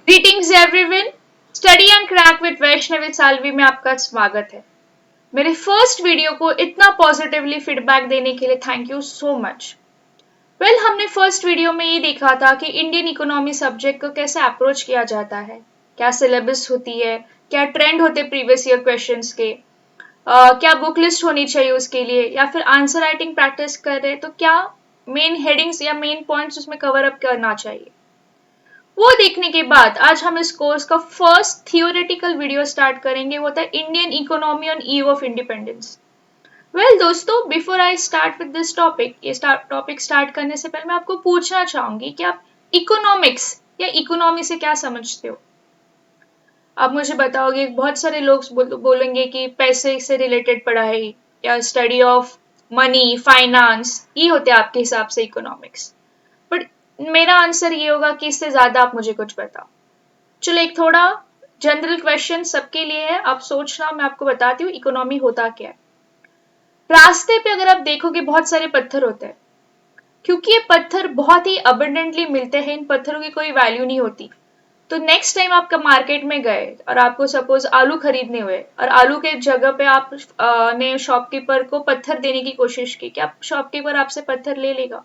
Greetings everyone. Study and crack with Vaishnavi Salvi में आपका स्वागत है। मेरे फर्स्ट वीडियो को इतना पॉजिटिवली फीडबैक देने के लिए थैंक यू सो मच। हमने फर्स्ट वीडियो में ये देखा था कि इंडियन इकोनॉमी सब्जेक्ट को कैसे अप्रोच किया जाता है, क्या सिलेबस होती है, क्या ट्रेंड होते प्रीवियस ईयर क्वेश्चंस के, क्या बुक लिस्ट होनी चाहिए उसके लिए, या फिर आंसर राइटिंग प्रैक्टिस कर रहे तो क्या मेन हेडिंग्स या मेन पॉइंट्स उसमें कवर अप करना चाहिए। वो देखने के बाद आज हम इस कोर्स का फर्स्ट थियोरेटिकल वीडियो स्टार्ट करेंगे। वो था Indian economy on eve of independence. दोस्तों, before I start with this topic, ये टॉपिक स्टार्ट करने से पहले मैं आपको पूछना चाहूंगी कि आप इकोनॉमिक्स या इकोनॉमी से क्या समझते हो। आप मुझे बताओगे, बहुत सारे लोग बोलेंगे कि पैसे से रिलेटेड पढ़ाई या स्टडी ऑफ मनी फाइनेंस, ये होते हैं आपके हिसाब से इकोनॉमिक्स। बट मेरा आंसर ये होगा कि इससे ज्यादा आप मुझे कुछ बताओ। चलो, एक थोड़ा जनरल क्वेश्चन सबके लिए है, आप सोचना, मैं आपको बताती हूँ इकोनॉमी होता क्या है। रास्ते पे अगर आप देखोगे बहुत सारे पत्थर होते हैं, क्योंकि ये पत्थर बहुत ही अबंडेंटली मिलते हैं, इन पत्थरों की कोई वैल्यू नहीं होती। तो नेक्स्ट टाइम आपका मार्केट में गए और आपको सपोज आलू खरीदने हुए और आलू के जगह पे आप ने शॉपकीपर को पत्थर देने की कोशिश की, क्या शॉपकीपर आपसे पत्थर ले लेगा?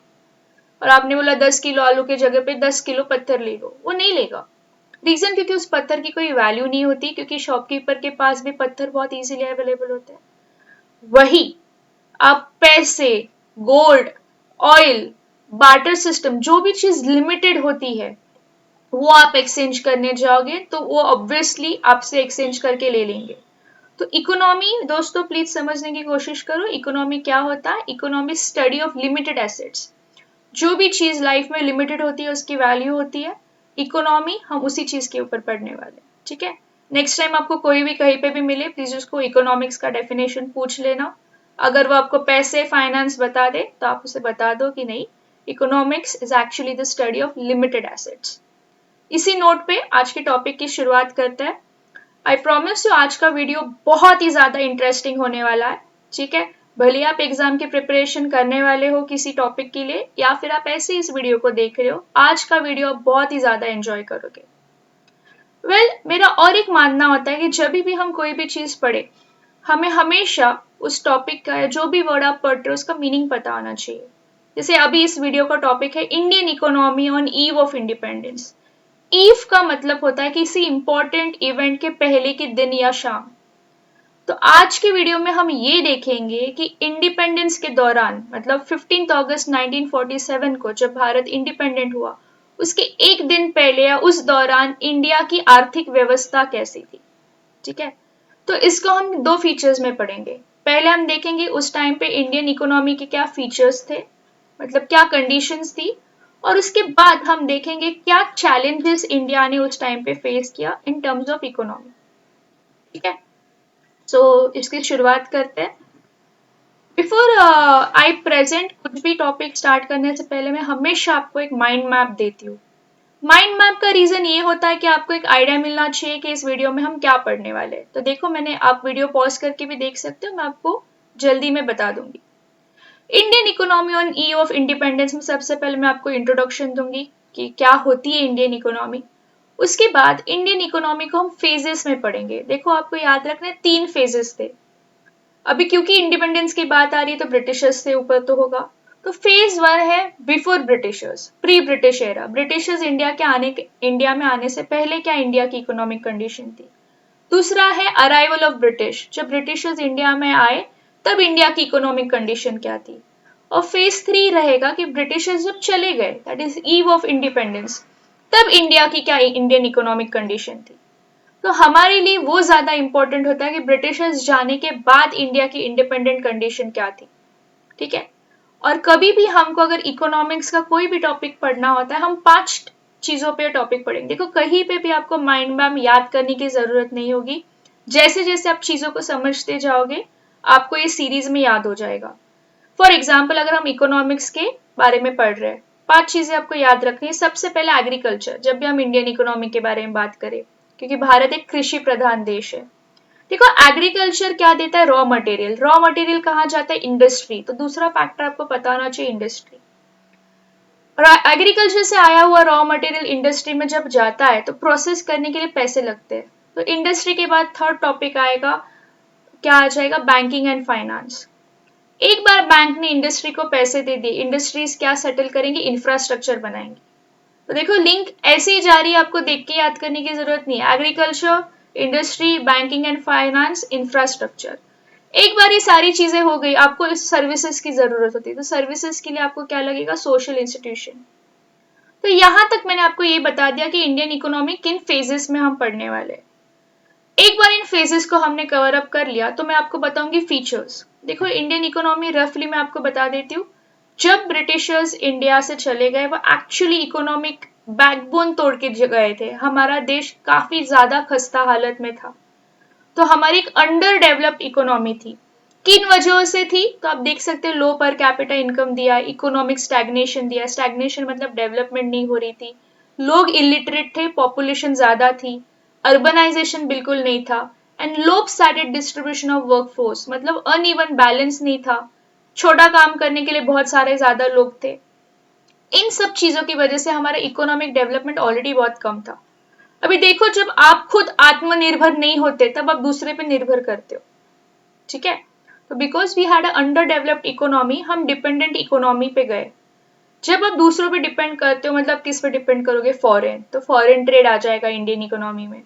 और आपने बोला 10 किलो आलू के जगह पे 10 किलो पत्थर ले लो, वो नहीं लेगा। रीजन क्योंकि उस पत्थर की कोई वैल्यू नहीं होती, क्योंकि शॉपकीपर के पास भी पत्थर बहुत इजीली अवेलेबल होते हैं। वही आप पैसे, गोल्ड, ऑयल, बार्टर सिस्टम, जो भी चीज लिमिटेड होती है वो आप एक्सचेंज करने जाओगे तो वो ऑब्वियसली आपसे एक्सचेंज करके ले लेंगे। तो इकोनॉमी दोस्तों प्लीज समझने की कोशिश करो, इकोनॉमी क्या होता है। Economy study of limited assets. जो भी चीज लाइफ में लिमिटेड होती है उसकी वैल्यू होती है। इकोनॉमी हम उसी चीज के ऊपर पढ़ने वाले, ठीक है। नेक्स्ट टाइम आपको कोई भी कहीं पे भी मिले, प्लीज उसको इकोनॉमिक्स का डेफिनेशन पूछ लेना। अगर वो आपको पैसे फाइनेंस बता दे तो आप उसे बता दो कि नहीं, economics is actually the study of limited assets. इसी नोट पे आज के टॉपिक की शुरुआत करते हैं। आई प्रॉमिस यू आज का वीडियो बहुत ही ज्यादा इंटरेस्टिंग होने वाला है, ठीक है। भले आप एग्जाम की प्रिपरेशन करने वाले हो किसी टॉपिक के लिए या फिर आप ऐसे इस वीडियो को देख रहे हो, आज का वीडियो आप बहुत ही ज्यादा एंजॉय करोगे। मेरा और एक मानना होता है कि जब भी हम कोई भी चीज पढ़े, हमें हमेशा उस टॉपिक का जो भी वर्ड आप पढ़ रहे हो उसका मीनिंग पता होना चाहिए। जैसे अभी इस वीडियो का टॉपिक है Indian economy on eve of independence. Eve का मतलब होता है किसी इंपॉर्टेंट इवेंट के पहले के दिन या शाम। तो आज के वीडियो में हम ये देखेंगे कि इंडिपेंडेंस के दौरान, मतलब 15 अगस्त 1947 को जब भारत इंडिपेंडेंट हुआ, उसके एक दिन पहले या उस दौरान इंडिया की आर्थिक व्यवस्था कैसी थी, ठीक है। तो इसको हम दो फीचर्स में पढ़ेंगे। पहले हम देखेंगे उस टाइम पे इंडियन इकोनॉमी के क्या फीचर्स थे, मतलब क्या कंडीशंस थी, और उसके बाद हम देखेंगे क्या चैलेंजेस इंडिया ने उस टाइम पे फेस किया इन टर्म्स ऑफ इकोनॉमी, ठीक है। सो इसकी शुरुआत करते हैं। बिफोर आई प्रेजेंट कुछ भी टॉपिक स्टार्ट करने से पहले मैं हमेशा आपको एक माइंड मैप देती हूँ। माइंड मैप का रीजन ये होता है कि आपको एक आइडिया मिलना चाहिए कि इस वीडियो में हम क्या पढ़ने वाले हैं। तो देखो, मैंने, आप वीडियो पॉज करके भी देख सकते हो, मैं आपको जल्दी में बता दूंगी। Indian economy on E of independence में सबसे पहले मैं आपको इंट्रोडक्शन दूंगी कि क्या होती है इंडियन इकोनॉमी। उसके बाद इंडियन इकोनॉमी को हम फेजेस में पढ़ेंगे। देखो, आपको याद रखना है 3 फेजेस थे। अभी क्योंकि इंडिपेंडेंस की बात आ रही है तो ब्रिटिशर्स से ऊपर तो होगा। तो फेज 1 है before Britishers, pre British era. Britishers India में आने से पहले क्या इंडिया की इकोनॉमिक कंडीशन थी। दूसरा है अराइवल ऑफ ब्रिटिश, जब ब्रिटिशर्स इंडिया में आए तब इंडिया की इकोनॉमिक कंडीशन क्या थी। और फेज 3 रहेगा कि ब्रिटिशर्स जब चले गए, that is ewe of independence, तब इंडिया की क्या इंडियन इकोनॉमिक कंडीशन थी। तो हमारे लिए वो ज्यादा इंपॉर्टेंट होता है कि ब्रिटिशर्स जाने के बाद इंडिया की इंडिपेंडेंट कंडीशन क्या थी, ठीक है। और कभी भी हमको अगर इकोनॉमिक्स का कोई भी टॉपिक पढ़ना होता है, हम 5 चीजों पे टॉपिक पढ़ेंगे। देखो, कहीं पे भी आपको माइंड मैप याद करने की जरूरत नहीं होगी। जैसे जैसे आप चीजों को समझते जाओगे आपको ये सीरीज में याद हो जाएगा। फॉर एग्जाम्पल, अगर हम इकोनॉमिक्स के बारे में पढ़ रहे हैं, 5 चीजें आपको याद रखनी है। सबसे पहले एग्रीकल्चर, जब भी हम इंडियन इकोनॉमी के बारे में बात करें, क्योंकि भारत एक कृषि प्रधान देश है। देखो, एग्रीकल्चर क्या देता है, रॉ मटेरियल। रॉ मटेरियल कहाँ जाता है, इंडस्ट्री। तो दूसरा फैक्टर आपको पता होना चाहिए, इंडस्ट्री। एग्रीकल्चर से आया हुआ रॉ मटेरियल इंडस्ट्री में जब जाता है तो प्रोसेस करने के लिए पैसे लगते हैं। तो इंडस्ट्री के बाद थर्ड टॉपिक आएगा, क्या आ जाएगा, बैंकिंग एंड फाइनेंस। एक बार बैंक ने इंडस्ट्री को पैसे दे दिए, इंडस्ट्रीज क्या सेटल करेंगे, इंफ्रास्ट्रक्चर बनाएंगे। तो देखो लिंक ऐसे ही जा रही है, आपको देख के याद करने की जरूरत नहीं है। Agriculture, industry, banking and finance, infrastructure. एक बार ये सारी चीजें हो गई, आपको इस सर्विसेज की जरूरत होती है, तो सर्विसेज के लिए आपको क्या लगेगा, सोशल इंस्टीट्यूशन। तो यहां तक मैंने आपको ये बता दिया कि इंडियन इकोनॉमी किन फेजेस में हम पढ़ने वाले। एक बार इन फेजेस को हमने कवर अप कर लिया तो मैं आपको बताऊंगी फीचर्स। देखो इंडियन इकोनॉमी रफली मैं आपको बता देती हूँ। जब ब्रिटिशर्स इंडिया से चले गए वो एक्चुअली इकोनॉमिक बैकबोन तोड़ के गए थे। हमारा देश काफी ज्यादा खस्ता हालत में था, तो हमारी एक अंडर डेवलप्ड इकोनॉमी थी। किन वजहों से थी, तो आप देख सकते हो, लो पर कैपिटा इनकम दिया, इकोनॉमिक स्टैग्नेशन दिया। स्टैग्नेशन मतलब डेवलपमेंट नहीं हो रही थी, लोग इलिटरेट थे, पॉपुलेशन ज्यादा थी, अर्बनाइजेशन बिल्कुल नहीं था, एंड लोपसाइडेड डिस्ट्रीब्यूशन ऑफ वर्कफोर्स मतलब अनइवन बैलेंस नहीं था, छोटा काम करने के लिए बहुत सारे ज्यादा लोग थे। इन सब चीजों की वजह से हमारा इकोनॉमिक डेवलपमेंट ऑलरेडी बहुत कम था। अभी देखो जब आप खुद आत्मनिर्भर नहीं होते तब आप दूसरे पे निर्भर करते हो, ठीक है। तो because we had under developed economy, हम डिपेंडेंट इकोनॉमी पे गए। जब आप दूसरों पे डिपेंड करते हो मतलब किस पे डिपेंड करोगे, फॉरेन, तो फॉरेन ट्रेड आ जाएगा इंडियन इकोनॉमी में।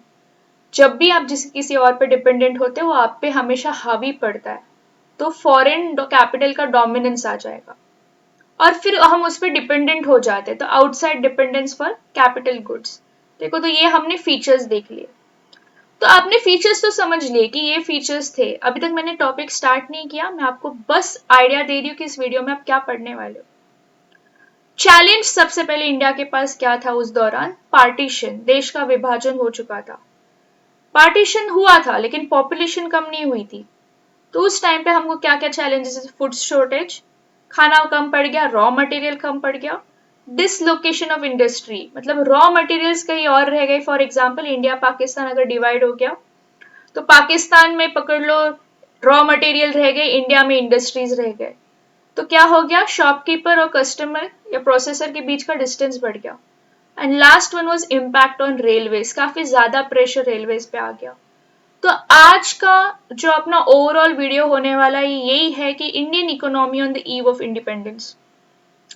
जब भी आप किसी और पे डिपेंडेंट होते हो वो आप पे हमेशा हावी पड़ता है, तो फॉरेन कैपिटल का डोमिनेंस आ जाएगा और फिर हम उस पर डिपेंडेंट हो जाते हैं, तो outside dependence for capital goods. देखो तो ये हमने फीचर्स देख लिए। तो आपने फीचर्स तो समझ लिए कि ये फीचर्स थे। अभी तक मैंने टॉपिक स्टार्ट नहीं किया, मैं आपको बस आइडिया दे रही हूँ कि इस वीडियो में आप क्या पढ़ने वाले हो। चैलेंज सबसे पहले इंडिया के पास क्या था उस दौरान, पार्टीशन, देश का विभाजन हो चुका था। पार्टीशन हुआ था लेकिन पॉपुलेशन कम नहीं हुई थी। तो उस टाइम पे हमको क्या क्या चैलेंजेस, फूड शॉर्टेज, खाना कम पड़ गया, रॉ मटेरियल कम पड़ गया, डिसलोकेशन ऑफ इंडस्ट्री मतलब रॉ मटेरियल्स कहीं और रह गए। फॉर एग्जांपल इंडिया पाकिस्तान अगर डिवाइड हो गया तो पाकिस्तान में पकड़ लो रॉ मटेरियल रह गए, इंडिया में इंडस्ट्रीज रह गए। तो क्या हो गया, शॉपकीपर और कस्टमर या प्रोसेसर के बीच का डिस्टेंस बढ़ गया। And last one was impact on railways, काफी ज्यादा प्रेशर रेलवेज पे आ गया। तो आज का जो अपना ओवरऑल वीडियो होने वाला है यही है कि Indian economy on the eve of independence.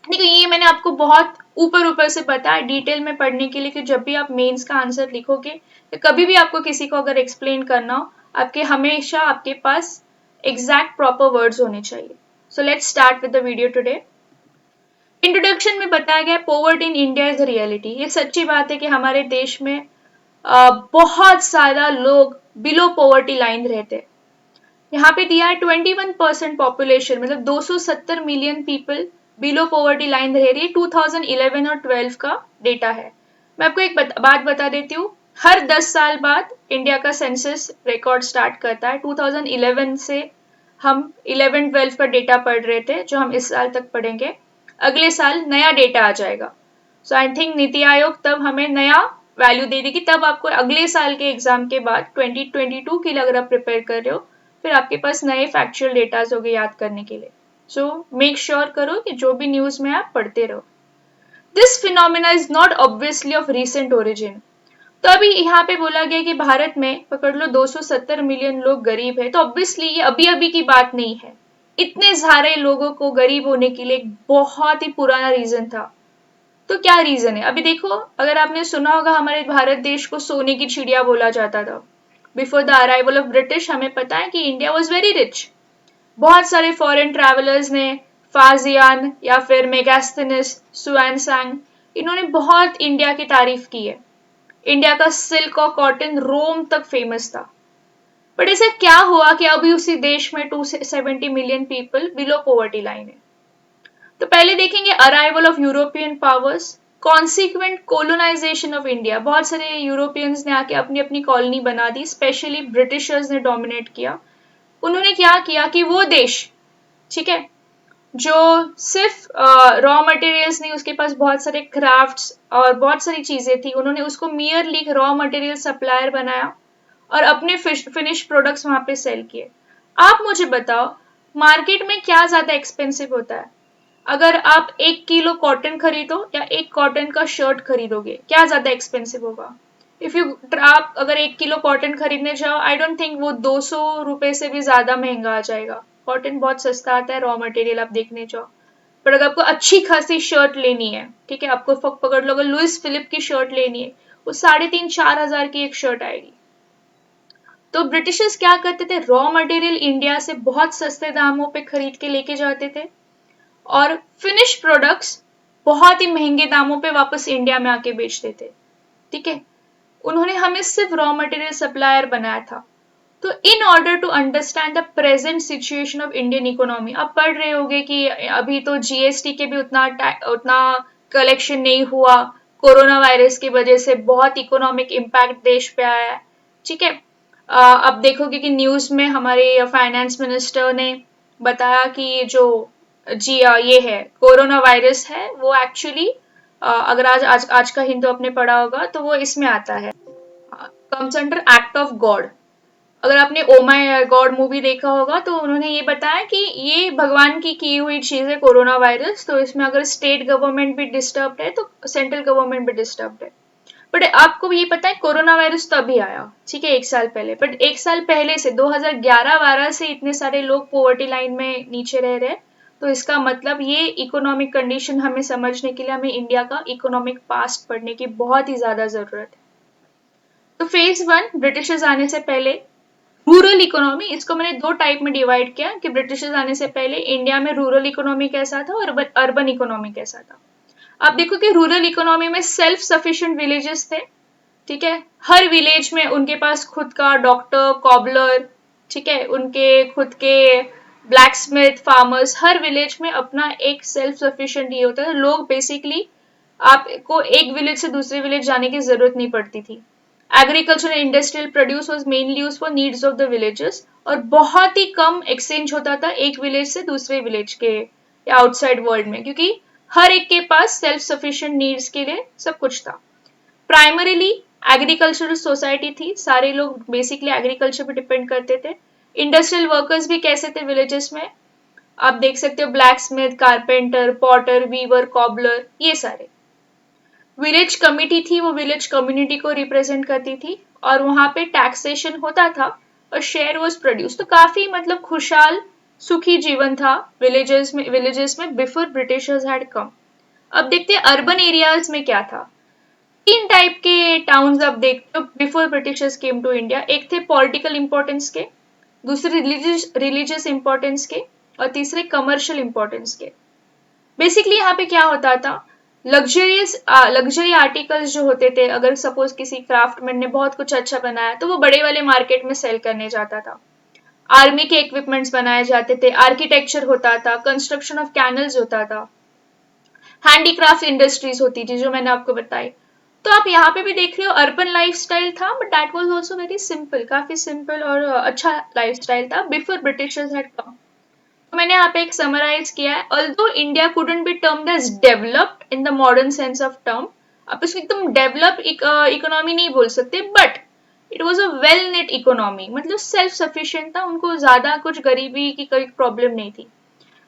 देखो ये मैंने आपको बहुत ऊपर ऊपर से बताया डिटेल में पढ़ने के लिए कि जब भी आप मेंस का आंसर लिखोगे या कभी भी आपको किसी को अगर एक्सप्लेन करना हो, आपके हमेशा आपके पास एग्जैक्ट प्रॉपर वर्ड्स होने चाहिए। So let's start with the video today. Introduction में बताया गया poverty in India is reality. ये सच्ची बात है कि हमारे देश में बहुत सारा लोग बिलो पॉवर्टी लाइन रहते हैं। यहाँ पे दिया है 21% पॉपुलेशन मतलब 270 million people below poverty line रह रही है। 2011 और 12 का डेटा है। मैं आपको एक बात बता देती हूँ, हर 10 साल बाद इंडिया का सेंसस रिकॉर्ड स्टार्ट करता है। 2011 से हम 11-12 का डेटा पढ़ रहे थे जो हम इस साल तक पढ़ेंगे, अगले साल नया डेटा आ जाएगा। सो आई थिंक नीति आयोग तब हमें नया वैल्यू दे देगी, तब आपको अगले साल के एग्जाम के बाद 2022 के लिए अगर आप प्रिपेयर कर रहे हो फिर आपके पास नए फैक्चुअल डेटाज हो गए याद करने के लिए। सो मेक श्योर करो कि जो भी न्यूज में आप पढ़ते रहो। This phenomena is not obviously of recent origin. तो अभी यहाँ पे बोला गया कि भारत में पकड़ लो 270 मिलियन लोग गरीब है, तो ऑब्वियसली ये अभी अभी की बात नहीं है। इतने सारे लोगों को गरीब होने के लिए एक बहुत ही पुराना रीजन था। तो क्या रीजन है, अभी देखो अगर आपने सुना होगा हमारे भारत देश को सोने की चिड़िया बोला जाता था। Before the arrival of British हमें पता है कि इंडिया वॉज वेरी रिच। बहुत सारे फॉरेन ट्रैवलर्स ने, फाजियान या फिर मेगास्थनीज, सुएनसांग, इन्होंने बहुत इंडिया की तारीफ की है। इंडिया का सिल्क और कॉटन रोम तक फेमस था। बट ऐसा क्या हुआ कि अभी उसी देश में 270 million people below poverty line है। तो पहले देखेंगे arrival of European powers, consequent colonisation of India. बहुत सारे यूरोपियंस ने आके अपनी अपनी कॉलोनी बना दी, स्पेशली ब्रिटिशर्स ने डोमिनेट किया। उन्होंने क्या किया कि वो देश, ठीक है, जो सिर्फ रॉ मटेरियल्स नहीं, उसके पास बहुत सारे क्राफ्ट्स और बहुत सारी चीजें थी, उन्होंने उसको मियरली रॉ मटेरियल सप्लायर बनाया और अपने फिनिश प्रोडक्ट्स वहां पे सेल किए। आप मुझे बताओ मार्केट में क्या ज्यादा एक्सपेंसिव होता है, अगर आप 1 किलो कॉटन खरीदो या एक कॉटन का शर्ट खरीदोगे, क्या ज्यादा एक्सपेंसिव होगा? इफ यू आप अगर 1 किलो कॉटन खरीदने जाओ, आई डोंट थिंक वो 200 रुपए से भी ज्यादा महंगा आ जाएगा। कॉटन बहुत सस्ता आता है, रॉ मटेरियल आप देखने जाओ। पर अगर आपको अच्छी खासी शर्ट लेनी है, ठीक है, आपको पकड़ लो, अगर लुइस फिलिप की शर्ट लेनी है, वो 3,500-4,000 की एक शर्ट आएगी। तो ब्रिटिशर्स क्या करते थे, रॉ मटेरियल इंडिया से बहुत सस्ते दामों पे खरीद के लेके जाते थे और फिनिश प्रोडक्ट्स बहुत ही महंगे दामों पे वापस इंडिया में आके बेचते थे। ठीक है, उन्होंने हमें सिर्फ रॉ मटेरियल सप्लायर बनाया था। तो in order to understand the present situation of Indian economy, आप पढ़ रहे होगे कि अभी तो जीएसटी के भी उतना कलेक्शन नहीं हुआ, कोरोना वायरस की वजह से बहुत इकोनॉमिक इम्पैक्ट देश पे आया है। ठीक है, अब देखोगे कि न्यूज में हमारे फाइनेंस मिनिस्टर ने बताया कि जो ये है कोरोना वायरस है, वो एक्चुअली अगर आज का हिंदू आपने पढ़ा होगा तो वो इसमें आता है, comes under act of God. अगर आपने ओ माय गॉड मूवी देखा होगा तो उन्होंने ये बताया कि ये भगवान की हुई चीज है कोरोना वायरस, तो इसमें अगर स्टेट गवर्नमेंट भी डिस्टर्ब है तो सेंट्रल गवर्नमेंट भी डिस्टर्ब है। बट आपको भी ये पता है कोरोना वायरस तभी आया, ठीक है, 1 साल पहले, बट 1 साल पहले से 2011-12 से इतने सारे लोग पोवर्टी लाइन में नीचे रह रहे। तो इसका मतलब ये इकोनॉमिक कंडीशन हमें समझने के लिए हमें इंडिया का इकोनॉमिक पास्ट पढ़ने की बहुत ही ज्यादा जरूरत है। तो फेज 1 ब्रिटिशर्स आने से पहले रूरल इकोनॉमी, इसको मैंने 2 टाइप में डिवाइड किया कि ब्रिटिशर्स आने से पहले इंडिया में रूरल इकोनॉमी कैसा था और अर्बन इकोनॉमी कैसा था। आप देखो कि रूरल इकोनॉमी में सेल्फ सफिशिएंट विलेजेस थे। ठीक है, हर विलेज में उनके पास खुद का डॉक्टर, कॉबलर, ठीक है, उनके खुद के ब्लैक स्मिथ, फार्मर्स, हर विलेज में अपना एक सेल्फ सफिशिएंट ये होता है। लोग बेसिकली आपको एक विलेज से दूसरे विलेज जाने की जरूरत नहीं पड़ती थी। Agriculture and industrial produce was mainly used for needs of the villages, और बहुत ही कम एक्सचेंज होता था एक विलेज से दूसरे विलेज के या आउटसाइड वर्ल्ड में, क्योंकि हर एक के पास सेल्फ सफिशिएंट नीड्स के लिए सब कुछ था। प्राइमरीली एग्रीकल्चरल सोसाइटी थी, सारे लोग बेसिकली एग्रीकल्चर पे डिपेंड करते थे। इंडस्ट्रियल वर्कर्स भी कैसे थे विलेजेस में, आप देख सकते हो blacksmith, carpenter, potter, weaver, cobbler, ये सारे। विलेज कमिटी थी, वो विलेज कम्युनिटी को रिप्रेजेंट करती थी और वहां पे टैक्सेशन होता था और शेयर वाज प्रोड्यूस। तो काफी मतलब खुशहाल सुखी जीवन था विलेजेस में बिफोर ब्रिटिशर्स हैड कम। अब देखते हैं अर्बन एरियाज में क्या था। 3 टाइप के टाउन्स आप देखते हो before britishers came to India. एक थे पॉलिटिकल इंपॉर्टेंस के, दूसरे रिलीजियस इंपॉर्टेंस के, और तीसरे कमर्शियल इंपॉर्टेंस के। बेसिकली यहाँ पे क्या होता था, लग्जरी आर्टिकल्स जो होते थे, अगर सपोज किसी क्राफ्टमैन ने बहुत कुछ अच्छा बनाया तो वो बड़े वाले मार्केट में सेल करने जाता था। आर्मी के इक्विपमेंट्स बनाए जाते थे, आर्किटेक्चर होता था, कंस्ट्रक्शन ऑफ कैनल्स होता था, हैंडीक्राफ्ट इंडस्ट्रीज होती थी जो मैंने आपको बताई। तो आप यहाँ पे भी देख रहे हो अर्बन लाइफस्टाइल था, but that was also very simple, काफी सिंपल और अच्छा लाइफस्टाइल था बिफोर ब्रिटिशर्स हैड कम। तो मैंने यहाँ पे एक समराइज किया है। Although India couldn't be termed as developed in the modern sense of term, आप इसको एकदम डेवलप इकोनॉमी नहीं बोल सकते, but it was a well knit economy, मतलब सेल्फ सफिशिएंट था, उनको ज्यादा कुछ गरीबी की कोई प्रॉब्लम नहीं थी।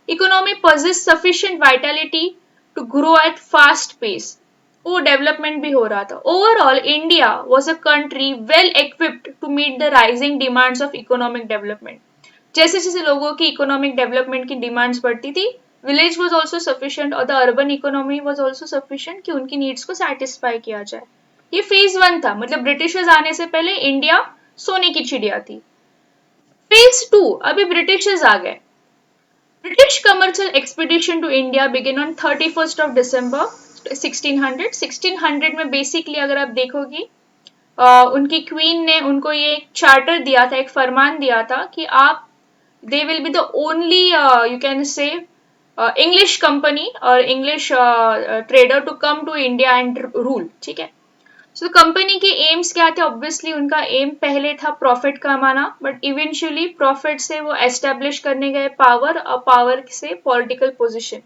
Economy possessed sufficient vitality to grow at fast pace, वो डेवलपमेंट भी हो रहा था। Overall India was a country well equipped to meet the rising demands of economic development. जैसे जैसे लोगों की इकोनॉमिक डेवलपमेंट की डिमांड्स बढ़ती थी, विलेज वॉज ऑल्सो सफिशिएंट और the urban economy was also sufficient कि उनकी नीड्स को सेटिस्फाई किया जाए। ये फेज 1 था, मतलब ब्रिटिशर्स आने से पहले इंडिया सोने की चिड़िया थी। फेज 2, अभी ब्रिटिशर्स आ गए। British commercial expedition to India began on 31st of December 1600। 1600 में बेसिकली अगर आप देखोगी उनकी क्वीन ने उनको ये एक चार्टर दिया था, एक फरमान दिया था कि आप they will be the only you can say English company और English trader to come to India and rule. ठीक है, सो कंपनी के एम्स क्या थे, ऑब्वियसली उनका एम पहले था प्रॉफिट कमाना, बट इवेंचुअली प्रॉफिट से वो एस्टेब्लिश करने गए पावर और पावर से political position.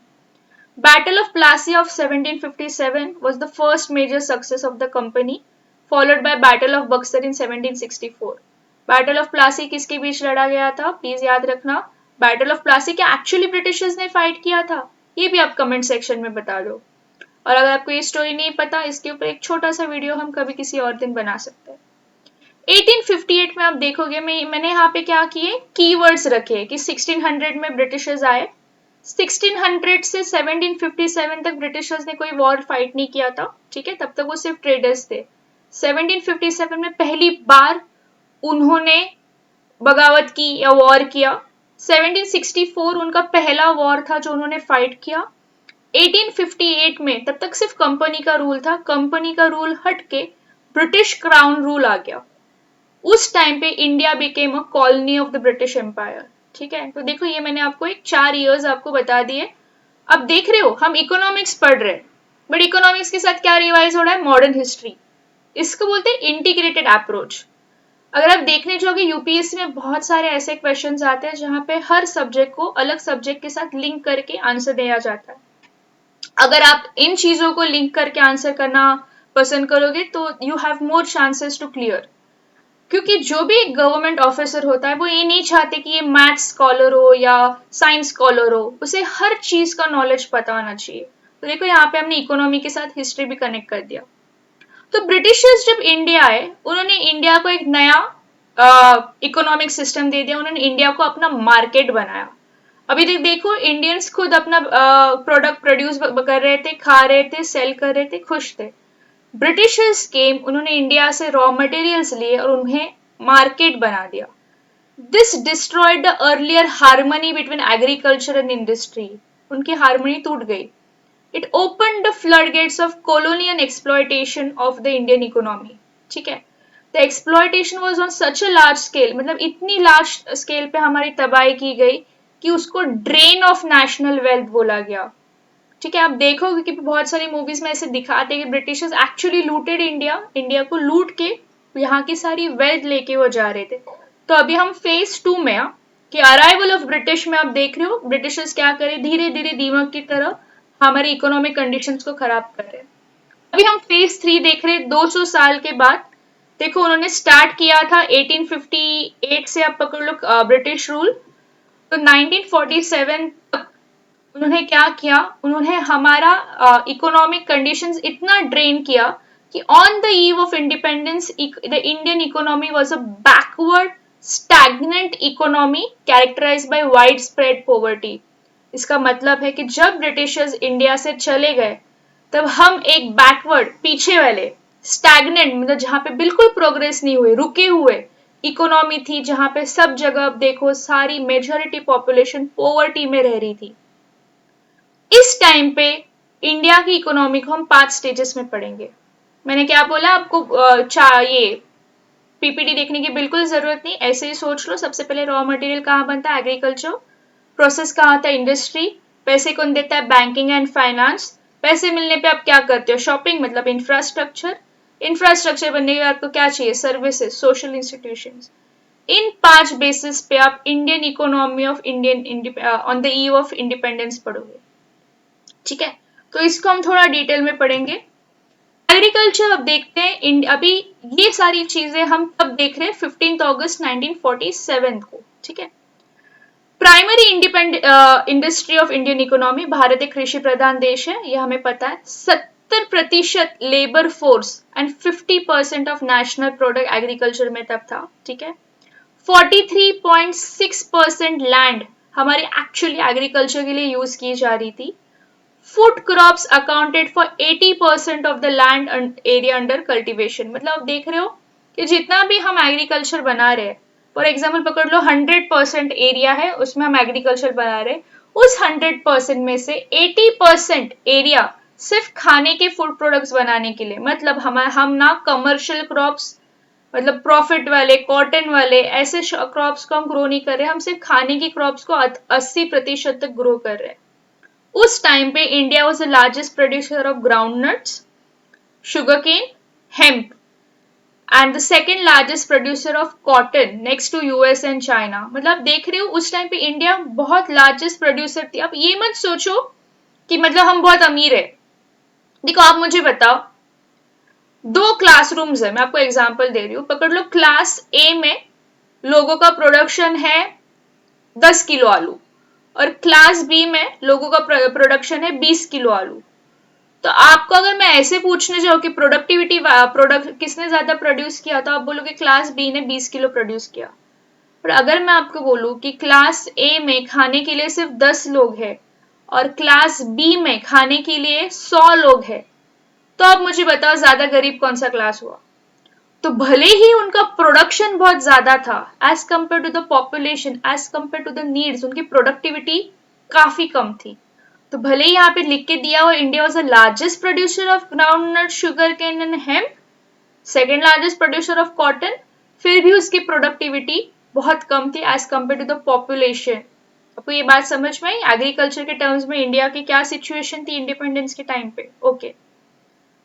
Battle of Plassey of 1757 was the first major success of the company, followed by battle of Buxar in 1764। Battle of Plassey किसके बीच लड़ा गया था, प्लीज याद रखना, बैटल ऑफ प्लासी क्या एक्चुअली ब्रिटिशर्स ने फाइट किया था, ये भी आप कमेंट सेक्शन में बता दो। और अगर आपको ये स्टोरी नहीं पता, इसके ऊपर एक छोटा सा वीडियो हम कभी किसी और दिन बना सकते हैं। 1858 में आप देखोगे मैंने यहाँ पे क्या किए, कीवर्ड्स रखे कि 1600 में ब्रिटिशर्स आए। 1600 से 1757 तक ब्रिटिशर्स ने कोई वॉर फाइट नहीं किया था, ठीक है, तब तक वो सिर्फ ट्रेडर्स थे। 1757 में पहली बार उन्होंने बगावत की या वॉर किया। 1764 उनका पहला वॉर था जो उन्होंने फाइट किया। 1858 में तब तक सिर्फ कंपनी का रूल था, कंपनी का रूल हट के ब्रिटिश क्राउन रूल आ गया। उस टाइम पे India became a colony of the British empire, ठीक है। तो देखो ये मैंने आपको एक 4 इयर्स आपको बता दिए। अब देख रहे हो हम इकोनॉमिक्स पढ़ रहे हैं, बट इकोनॉमिक्स के साथ क्या रिवाइज हो रहा है, मॉडर्न हिस्ट्री। इसको बोलते हैं इंटीग्रेटेड अप्रोच। अगर आप देखने जाओगे यूपीएससी में बहुत सारे ऐसे क्वेश्चंस आते हैं जहां पे हर सब्जेक्ट को अलग सब्जेक्ट के साथ लिंक करके आंसर दिया जाता है। अगर आप इन चीजों को लिंक करके आंसर करना पसंद करोगे तो you have more chances to clear, क्योंकि जो भी एक गवर्नमेंट ऑफिसर होता है वो ये नहीं चाहते कि ये मैथ्स स्कॉलर हो या साइंस स्कॉलर हो, उसे हर चीज का नॉलेज पता होना चाहिए। तो देखो यहाँ पे हमने इकोनॉमी के साथ हिस्ट्री भी कनेक्ट कर दिया। तो ब्रिटिशर्स जब इंडिया आए, उन्होंने इंडिया को एक नया इकोनॉमिक सिस्टम दे दिया, उन्होंने इंडिया को अपना मार्केट बनाया। अभी तक देखो इंडियंस खुद अपना प्रोडक्ट प्रोड्यूस कर रहे थे, खा रहे थे, सेल कर रहे थे, खुश थे। ब्रिटिशर्स केम, उन्होंने इंडिया से रॉ मटेरियल्स लिए और उन्हें मार्केट बना दिया। This destroyed the earlier harmony between agriculture and industry. उनकी हार्मनी टूट गई। It open the floodgates of colonial exploitation of the Indian economy, ठीक है। The exploitation was on such a large scale, मतलब इतनी लार्ज स्केल पे हमारी तबाही की गई कि उसको ड्रेन ऑफ नेशनल वेल्थ बोला गया, ठीक है। आप देखोगे कि बहुत सारी मूवीज में ऐसे दिखाते हैं कि Britishers actually looted India, India को लूट के यहाँ की सारी वेल्थ लेके वो जा रहे थे। तो अभी हम फेज 2 में कि अराइवल ऑफ ब्रिटिश में आप देख रहे हो ब्रिटिशर्स क्या करे, धीरे धीरे दीमक की तरह हमारी इकोनॉमिक कंडीशंस को खराब कर रहे हैं। अभी हम फेज 3 देख रहे हैं 200 साल के बाद। देखो उन्होंने स्टार्ट किया था 1858 से, आप पकड़ लो ब्रिटिश रूल। तो 1947 तक उन्होंने क्या किया, उन्होंने हमारा इकोनॉमिक कंडीशंस इतना ड्रेन किया कि on the eve of independence the Indian economy was a backward stagnant economy characterised by widespread poverty. इसका मतलब है कि जब ब्रिटिशर्स इंडिया से चले गए तब हम एक बैकवर्ड, पीछे वाले, स्टैग्नेंट मतलब जहां पे बिल्कुल प्रोग्रेस नहीं हुए, रुके हुए इकोनॉमी थी, जहां पे सब जगह अब देखो सारी मेजॉरिटी पॉपुलेशन पॉवर्टी में रह रही थी। इस टाइम पे इंडिया की इकोनॉमी को हम 5 स्टेजेस में पढ़ेंगे। मैंने क्या बोला आपको, ये पीपीटी देखने की बिल्कुल जरूरत नहीं, ऐसे ही सोच लो। सबसे पहले रॉ मटेरियल कहाँ बनता है, एग्रीकल्चर। प्रोसेस कहाँ होता है, इंडस्ट्री। पैसे कौन देता है, बैंकिंग एंड फाइनेंस। पैसे मिलने पे आप क्या करते हो, शॉपिंग, मतलब इंफ्रास्ट्रक्चर। इंफ्रास्ट्रक्चर बनने के बाद आपको क्या चाहिए, सर्विसेज, सोशल इंस्टीट्यूशंस। इन 5 बेसिस पे आप Indian economy of Indian on the eve of independence पढ़ोगे, ठीक है। तो इसको हम थोड़ा डिटेल में पढ़ेंगे। एग्रीकल्चर अब देखते हैं, अभी ये सारी चीजें हम तब देख रहे हैं 15 अगस्त 1947 को, ठीक है। Primary industry of Indian economy, Bharat एक कृषि प्रधान देश है, यह हमें पता है। 70% labour force and 50% of national product agriculture में तब था, ठीक है। 43.6% लैंड हमारी एक्चुअली एग्रीकल्चर के लिए यूज की जा रही थी। Food crops accounted for 80% of the land area under cultivation. मतलब आप देख रहे हो कि जितना भी हम एग्रीकल्चर बना रहे हैं, फॉर एग्जाम्पल पकड़ लो 100% एरिया है, उसमें हम एग्रीकल्चर बना रहे हैं। उस 100% में से 80% एरिया सिर्फ खाने के फूड प्रोडक्ट्स बनाने के लिए, मतलब हम ना कमर्शियल क्रॉप्स, मतलब प्रॉफिट वाले, कॉटन वाले ऐसे क्रॉप्स को हम ग्रो नहीं कर रहे, हम सिर्फ खाने की क्रॉप्स को 80% तक ग्रो कर रहे हैं। उस टाइम पे India was the largest producer of groundnuts, sugarcane, hemp and the second largest producer of cotton next to US and China. मतलब देख रहे हो उस टाइम पे इंडिया बहुत लार्जेस्ट प्रोड्यूसर थी। अब ये मत सोचो कि मतलब हम बहुत अमीर है। देखो आप मुझे बताओ, 2 क्लासरूम्स है, मैं आपको एग्जांपल दे रही हूँ। पकड़ लो क्लास ए में लोगों का प्रोडक्शन है 10 किलो आलू, और क्लास बी में लोगों का प्रोडक्शन है 20 किलो आलू। तो आपको अगर मैं ऐसे पूछने जाऊँ कि प्रोडक्टिविटी प्रोडक्ट किसने ज्यादा प्रोड्यूस किया, तो आप बोलोगे क्लास बी ने 20 किलो प्रोड्यूस किया। पर अगर मैं आपको बोलूं कि क्लास ए में खाने के लिए सिर्फ 10 लोग हैं और क्लास बी में खाने के लिए 100 लोग हैं, तो आप मुझे बताओ ज्यादा गरीब कौन सा क्लास हुआ। तो भले ही उनका प्रोडक्शन बहुत ज्यादा था as compare to the population, as compare to the needs, उनकी प्रोडक्टिविटी काफी कम थी। तो भले ही यहाँ पे लिख के दिया हो India was the largest producer of groundnut, sugar cane and hemp, second largest producer of cotton, फिर भी उसकी प्रोडक्टिविटी बहुत कम थी as compare to the population. आपको ये बात समझ में आई? एग्रीकल्चर के टर्म्स में इंडिया की क्या सिचुएशन थी इंडिपेंडेंस के टाइम पे। ओके,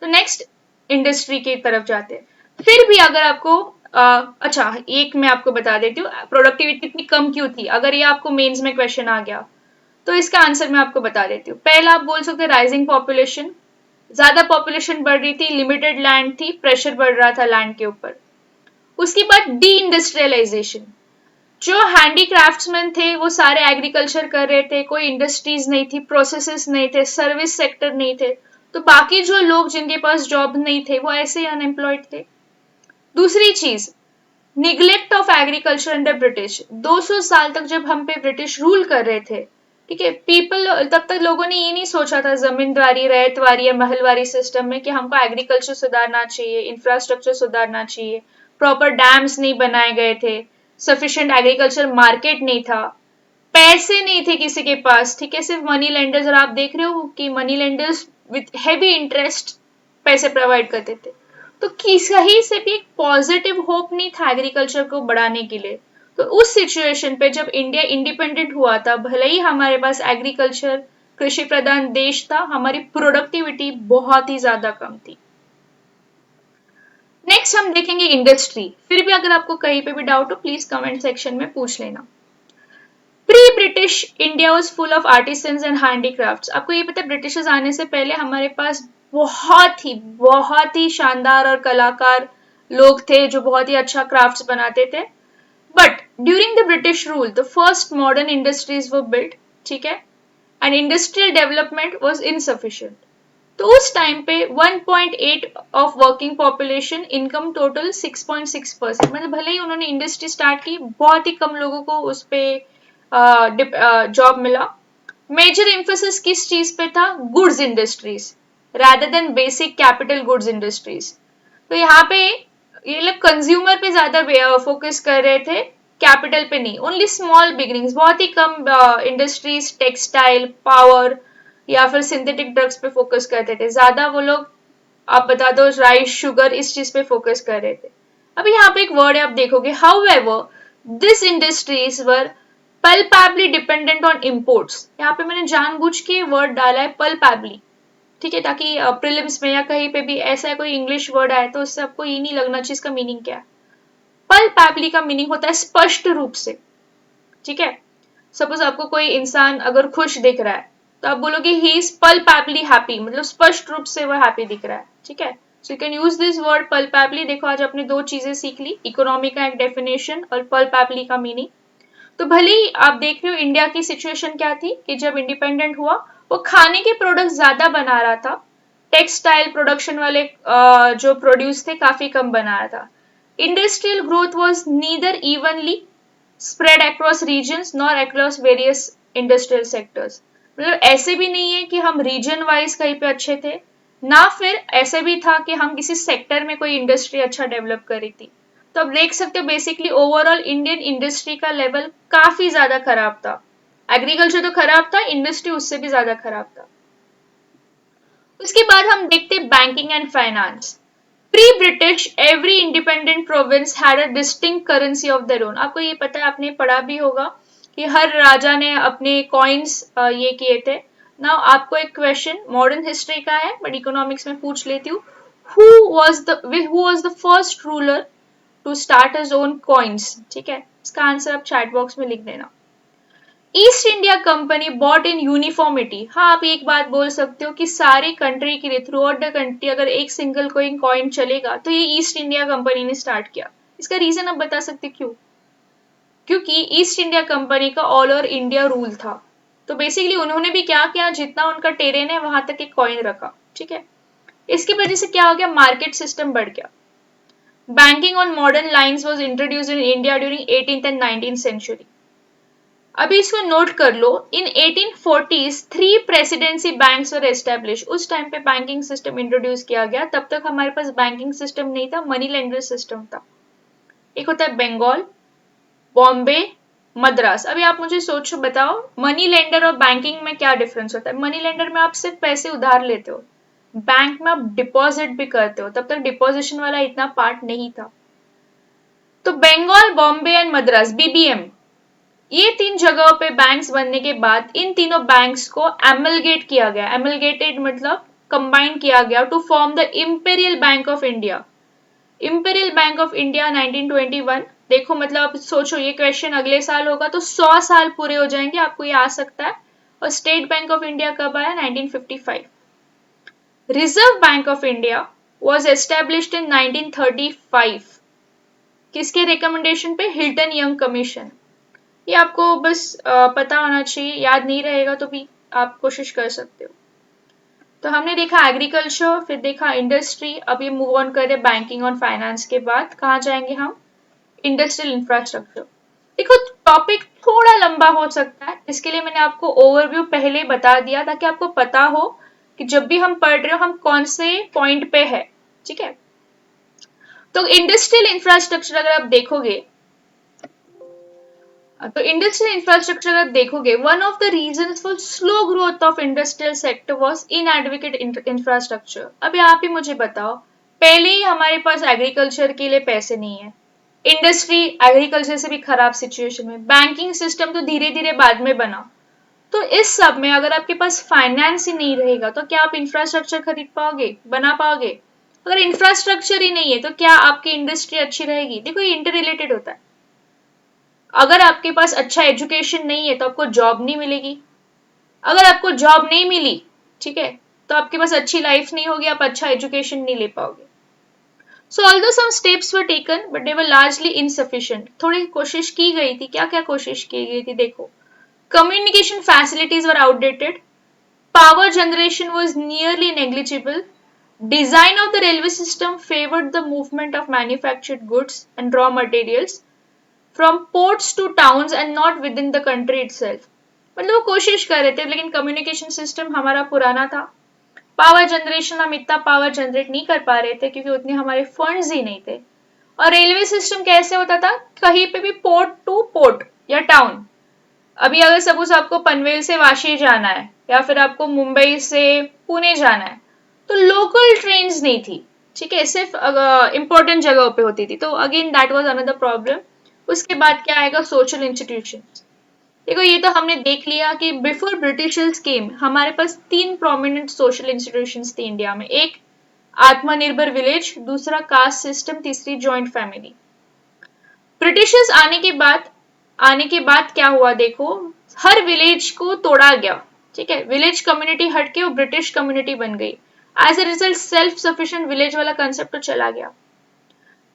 तो नेक्स्ट इंडस्ट्री की तरफ जाते हैं। फिर भी अगर आपको अच्छा एक मैं आपको बता देती हूँ प्रोडक्टिविटी इतनी कम क्यों थी, अगर ये आपको मेंस में क्वेश्चन आ गया तो इसका आंसर मैं आपको बता देती हूँ। पहला आप बोल सकते हैं राइजिंग पॉपुलेशन, ज्यादा पॉपुलेशन बढ़ रही थी, लिमिटेड लैंड थी, प्रेशर बढ़ रहा था लैंड के ऊपर। उसके बाद डी इंडस्ट्रियलाइजेशन, जो हैंडीक्राफ्ट्समैन थे वो सारे एग्रीकल्चर कर रहे थे, कोई इंडस्ट्रीज नहीं थी, प्रोसेसेस नहीं थे, सर्विस सेक्टर नहीं थे, तो बाकी जो लोग जिनके पास जॉब नहीं थे वो ऐसे ही अनएम्प्लॉयड थे। दूसरी चीज, neglect of agriculture under British, 200 साल तक जब हम पे ब्रिटिश रूल कर रहे थे, ठीक है, पीपल तब तक लोगों ने ये नहीं सोचा था जमींदारी, रैयतवारी या महलवारी सिस्टम में कि हमको एग्रीकल्चर सुधारना चाहिए, इंफ्रास्ट्रक्चर सुधारना चाहिए, प्रॉपर डैम्स नहीं बनाए गए थे, सफिशिएंट एग्रीकल्चर मार्केट नहीं था, पैसे नहीं थे किसी के पास, ठीक है, सिर्फ मनी लेंडर्स, और आप देख रहे हो कि money lenders with heavy interest पैसे प्रोवाइड करते थे। तो कहीं से भी एक पॉजिटिव होप नहीं था एग्रीकल्चर को बढ़ाने के लिए। तो उस सिचुएशन पे जब इंडिया इंडिपेंडेंट हुआ था, भले ही हमारे पास एग्रीकल्चर कृषि प्रधान देश था, हमारी प्रोडक्टिविटी बहुत ही ज्यादा कम थी। नेक्स्ट हम देखेंगे इंडस्ट्री। फिर भी अगर आपको कहीं पे भी डाउट हो प्लीज कमेंट सेक्शन में पूछ लेना। Pre British India was full of artisans and handicrafts. आपको ये पता है ब्रिटिशर्स आने से पहले हमारे पास बहुत ही शानदार और कलाकार लोग थे जो बहुत ही अच्छा क्राफ्ट्स बनाते थे। But during the British rule the first modern industries were built, ठीक है, and industrial development was insufficient. तो उस टाइम पे 1.8 of working population, income total 6.6%, मतलब भले ही उन्होंने इंडस्ट्री स्टार्ट की, बहुत ही कम लोगों को उस पे जॉब मिला। मेजर एम्फोसिस किस चीज पे था? Goods industries rather than basic capital goods industries. तो यहाँ पे ये लोग कंज्यूमर पे ज्यादा फोकस कर रहे थे, कैपिटल पे नहीं। ओनली स्मॉल बिगिनिंग्स, बहुत ही कम इंडस्ट्रीज टेक्सटाइल, पावर या फिर सिंथेटिक ड्रग्स पे फोकस करते थे, ज्यादा वो लोग आप बता दो राइस शुगर इस चीज पे फोकस कर रहे थे। अब यहाँ पे एक वर्ड है आप देखोगे, however this industries were palpably dependent on imports. यहाँ पे मैंने जानबूझ के वर्ड डाला है पल्पेबली, ठीक है, ताकि प्रीलिम्स में या कहीं पे भी ऐसा कोई इंग्लिश वर्ड आए तो उससे आपको ये नहीं लगना चाहिए इसका मीनिंग क्या है। पल्पेबली का मीनिंग होता है स्पष्ट रूप से, ठीक है। सपोज आपको कोई इंसान अगर खुश दिख रहा है तो आप बोलोगे ही इज पल्पेबली हैप्पी, मतलब स्पष्ट रूप से वो हैप्पी दिख रहा है, ठीक है। So you can use this word palpably. देखो आज आपने दो चीजें सीख ली, इकोनॉमी का एक डेफिनेशन और पल्पेबली का मीनिंग। तो भले ही आप देख रहे हो इंडिया की सिचुएशन क्या थी कि जब इंडिपेंडेंट हुआ वो खाने के प्रोडक्ट्स ज्यादा बना रहा था, टेक्सटाइल प्रोडक्शन वाले जो प्रोड्यूस थे काफी कम बना रहा था। Industrial growth was neither evenly spread across regions nor across various industrial sectors, मतलब ऐसे भी नहीं है कि हम रीजन वाइज कहीं पे अच्छे थे, ना फिर ऐसे भी था कि हम किसी सेक्टर में कोई इंडस्ट्री अच्छा डेवलप करी थी। तो अब देख सकते हो बेसिकली ओवरऑल इंडियन इंडस्ट्री का लेवल काफी ज्यादा खराब था। एग्रीकल्चर तो खराब था, इंडस्ट्री उससे भी ज्यादा खराब था। उसके बाद हम देखते banking and finance. Pre British every independent province had a distinct currency of their own. आपको ये पता है, आपने पढ़ा भी होगा कि हर राजा ने अपने कॉइन्स ये किए थे। नाउ आपको एक क्वेश्चन मॉडर्न हिस्ट्री का है बट इकोनॉमिक्स में पूछ लेती हूँ, who was the first ruler to start his own coins, ठीक है, इसका आंसर आप चैट बॉक्स में लिख देना। East India company bought in uniformity. हाँ आप एक बात बोल सकते हो कि सारी कंट्री के लिए थ्रू आउट द कंट्री अगर एक सिंगल कोई कॉइन चलेगा तो ये ईस्ट इंडिया कंपनी ने स्टार्ट किया। इसका रीजन आप बता सकते क्यों? क्योंकि ईस्ट इंडिया कंपनी का ऑल ओवर इंडिया रूल था, तो बेसिकली उन्होंने भी क्या किया, जितना उनका टेरेन है वहां तक एक कॉइन रखा, ठीक है। इसकी वजह से क्या हो गया, मार्केट सिस्टम बढ़ गया। Banking on modern lines was introduced in India during 18th and 19th century. अभी इसको नोट कर लो, in 1840s 3 presidency banks were establish. उस टाइम पे बैंकिंग सिस्टम इंट्रोड्यूस किया गया, तब तक हमारे पास बैंकिंग सिस्टम नहीं था, मनी लेंडर सिस्टम था। एक होता है बंगाल, बॉम्बे, मद्रास। अभी आप मुझे सोचो, बताओ मनी लेंडर और बैंकिंग में क्या डिफरेंस होता है। मनी लेंडर में आप सिर्फ पैसे उधार लेते हो, बैंक में आप डिपॉजिट भी करते हो, तब तक डिपॉजिशन वाला इतना पार्ट नहीं था। तो बंगाल, बॉम्बे एंड मद्रास, बीबीएम, ये 3 जगहों पे बैंक्स बनने के बाद इन तीनों बैंक्स को एमलगेट किया गया। एमलगेटेड मतलब कंबाइन किया गया to form the imperial bank of India. Imperial bank of India 1921। देखो मतलब आप सोचो, ये क्वेश्चन अगले साल होगा तो 100 साल पूरे हो जाएंगे, आपको ये आ सकता है। और स्टेट बैंक ऑफ इंडिया कब आया, 1955। Reserve bank of India was established in 1935। किसके रिकमेंडेशन पे, हिल्टन यंग कमीशन। ये आपको बस पता होना चाहिए, याद नहीं रहेगा तो भी आप कोशिश कर सकते हो। तो हमने देखा एग्रीकल्चर, फिर देखा इंडस्ट्री, अब ये मूव ऑन कर रहे बैंकिंग और फाइनेंस के बाद कहाँ जाएंगे हम, इंडस्ट्रियल इंफ्रास्ट्रक्चर। देखो टॉपिक थोड़ा लंबा हो सकता है, इसके लिए मैंने आपको ओवरव्यू पहले बता दिया ताकि आपको पता हो कि जब भी हम पढ़ रहे हो हम कौन से पॉइंट पे है, ठीक है। तो इंडस्ट्रियल इंफ्रास्ट्रक्चर अगर आप देखोगे, तो इंडस्ट्रियल इंफ्रास्ट्रक्चर अगर देखोगे, one of the reasons for slow growth of industrial sector was inadequate infrastructure. अभी आप ही मुझे बताओ, पहले ही हमारे पास एग्रीकल्चर के लिए पैसे नहीं है, इंडस्ट्री एग्रीकल्चर से भी खराब सिचुएशन में, बैंकिंग सिस्टम तो धीरे धीरे बाद में बना। तो इस सब में अगर आपके पास फाइनेंस ही नहीं रहेगा तो क्या आप इंफ्रास्ट्रक्चर खरीद पाओगे, बना पाओगे। अगर इंफ्रास्ट्रक्चर ही नहीं है तो क्या आपकी इंडस्ट्री अच्छी रहेगी। देखो ये इंटर रिलेटेड होता है। अगर आपके पास अच्छा एजुकेशन नहीं है तो आपको जॉब नहीं मिलेगी, अगर आपको जॉब नहीं मिली, ठीक है, तो आपके पास अच्छी लाइफ नहीं होगी, आप अच्छा एजुकेशन नहीं ले पाओगे। So although some steps were taken but they were largely insufficient. थोड़ी कोशिश की गई थी, क्या क्या कोशिश की गई थी देखो। Communication facilities were outdated, power generation was nearly negligible, design of the railway system favored the movement of manufactured goods and raw materials from ports to towns and not within the country itself। मतलब वो कोशिश कर रहे थे लेकिन communication system हमारा पुराना था। पावर जनरेशन हम इतना पावर जनरेट नहीं कर पा रहे थे क्योंकि उतने हमारे फंड्स ही नहीं थे। और रेलवे सिस्टम कैसे होता था, कहीं पे भी पोर्ट टू पोर्ट या टाउन। अभी अगर सपोज आपको पनवेल से वाशी जाना है या फिर आपको मुंबई से पुणे जाना है तो लोकल ट्रेन्स नहीं थी, ठीक है, सिर्फ इंपॉर्टेंट जगहों पे होती थी। तो again that was another problem. उसके बाद क्या आएगा, सोशल इंस्टीट्यूशंस। देखो ये तो हमने देख लिया कि बिफोर ब्रिटिशर्स केम हमारे पास 3 प्रोमिनेंट सोशल इंस्टीट्यूशंस थी इंडिया में। एक आत्मनिर्भर विलेज, दूसरा कास्ट सिस्टम, तीसरी जॉइंट फैमिली। ब्रिटिशर्स आने के बाद क्या हुआ देखो, हर विलेज को तोड़ा गया, ठीक है, विलेज कम्युनिटी हटके वो ब्रिटिश कम्युनिटी बन गई। As a result self sufficient village वाला कंसेप्ट तो चला गया।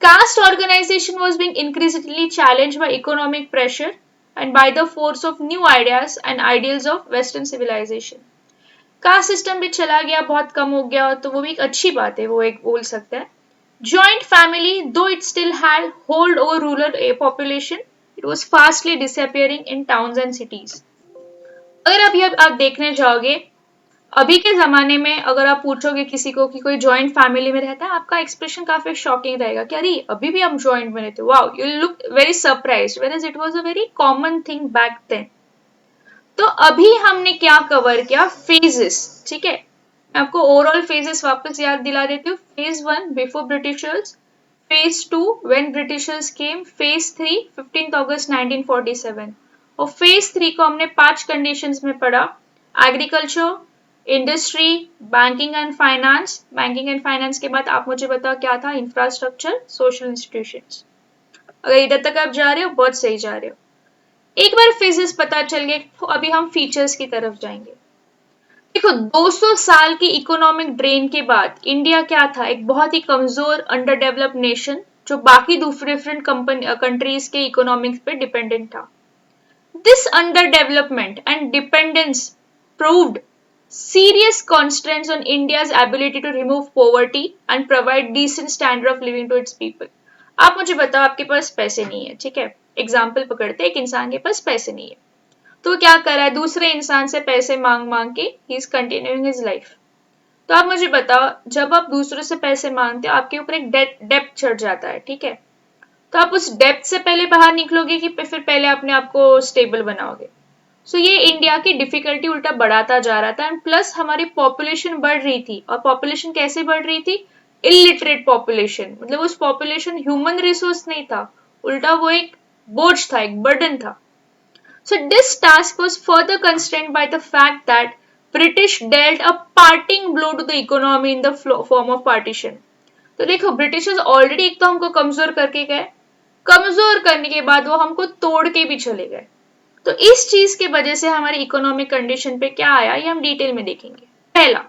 Caste organisation was being increasingly challenged by economic pressure and by the force of new ideas and ideals of western civilization। Caste system भी चला गया, बहुत कम हो गया, तो वो भी एक अच्छी बात है, वो एक बोल सकते हैं। जॉइंट फैमिली, दो it still had hold over rural population, it was fastly disappearing in towns and cities. अगर अभी आप देखने जाओगे, अभी के जमाने में अगर आप पूछोगे किसी को कि कोई जॉइंट फैमिली में रहता है, आपका एक्सप्रेशन काफी शॉकिंग रहेगा कि अरे अभी भी हम जॉइंट में रहते, wow, you look very surprised, whereas it was a very common thing back then. तो अभी हमने क्या कवर किया, फेजेस, ठीक है। मैं आपको ओवरऑल फेजेस वापस याद दिला देती हूँ। Phase 1 before Britishers, phase 2 when Britishers came, phase 3 15 अगस्त 1947 और फेज 3 को हमने 5 कंडीशंस में पढ़ा। Agriculture, industry, banking and finance. Banking and finance के बाद आप मुझे बताओ क्या था, इंफ्रास्ट्रक्चर, सोशल इंस्टीट्यूशंस। अगर इधर तक आप जा रहे हो बहुत सही जा रहे हो। एक बार फेजेस पता चल गए तो अभी हम फीचर्स की तरफ जाएंगे। देखो 200 साल की इकोनॉमिक ड्रेन के बाद इंडिया क्या था, एक बहुत ही कमजोर अंडर डेवलप्ड नेशन जो बाकी डिफरेंट कंट्रीज के इकोनॉमिक्स पे डिपेंडेंट था। This underdevelopment and dependence proved serious constraints on India's ability to remove poverty and provide decent standard of living to its people. आप मुझे बताओ, आपके पास पैसे नहीं है, ठीक है, एग्जाम्पल पकड़ते, एक इंसान के पास पैसे नहीं है, तो क्या कर रहा है, दूसरे इंसान से पैसे मांग मांग के he is continuing his life. तो आप मुझे बताओ, जब आप दूसरों से पैसे मांगते हो आपके ऊपर एक डेप्थ चढ़ जाता है, ठीक है, तो आप उस डेप्थ से पहले बाहर निकलोगे कि फिर पहले अपने आप को स्टेबल बनाओगे। सो ये इंडिया की डिफिकल्टी उल्टा बढ़ाता जा रहा था, एंड प्लस हमारी पॉपुलेशन बढ़ रही थी, और पॉपुलेशन कैसे बढ़ रही थी, इलिटरेट पॉपुलेशन, मतलब उस पॉपुलेशन ह्यूमन रिसोर्स नहीं था, उल्टा वो एक बोझ था, एक बर्डन था। So this task was further constrained by the fact that British dealt a parting blow to the economy in the form of partition. तो देखो, ब्रिटिशर्स ऑलरेडी एक तो हमको कमजोर करके गए, कमजोर करने के बाद वो हमको तोड़ के भी चले गए। तो इस चीज की वजह से हमारी इकोनॉमिक कंडीशन पे क्या आया, ये हम डिटेल में देखेंगे। पहला,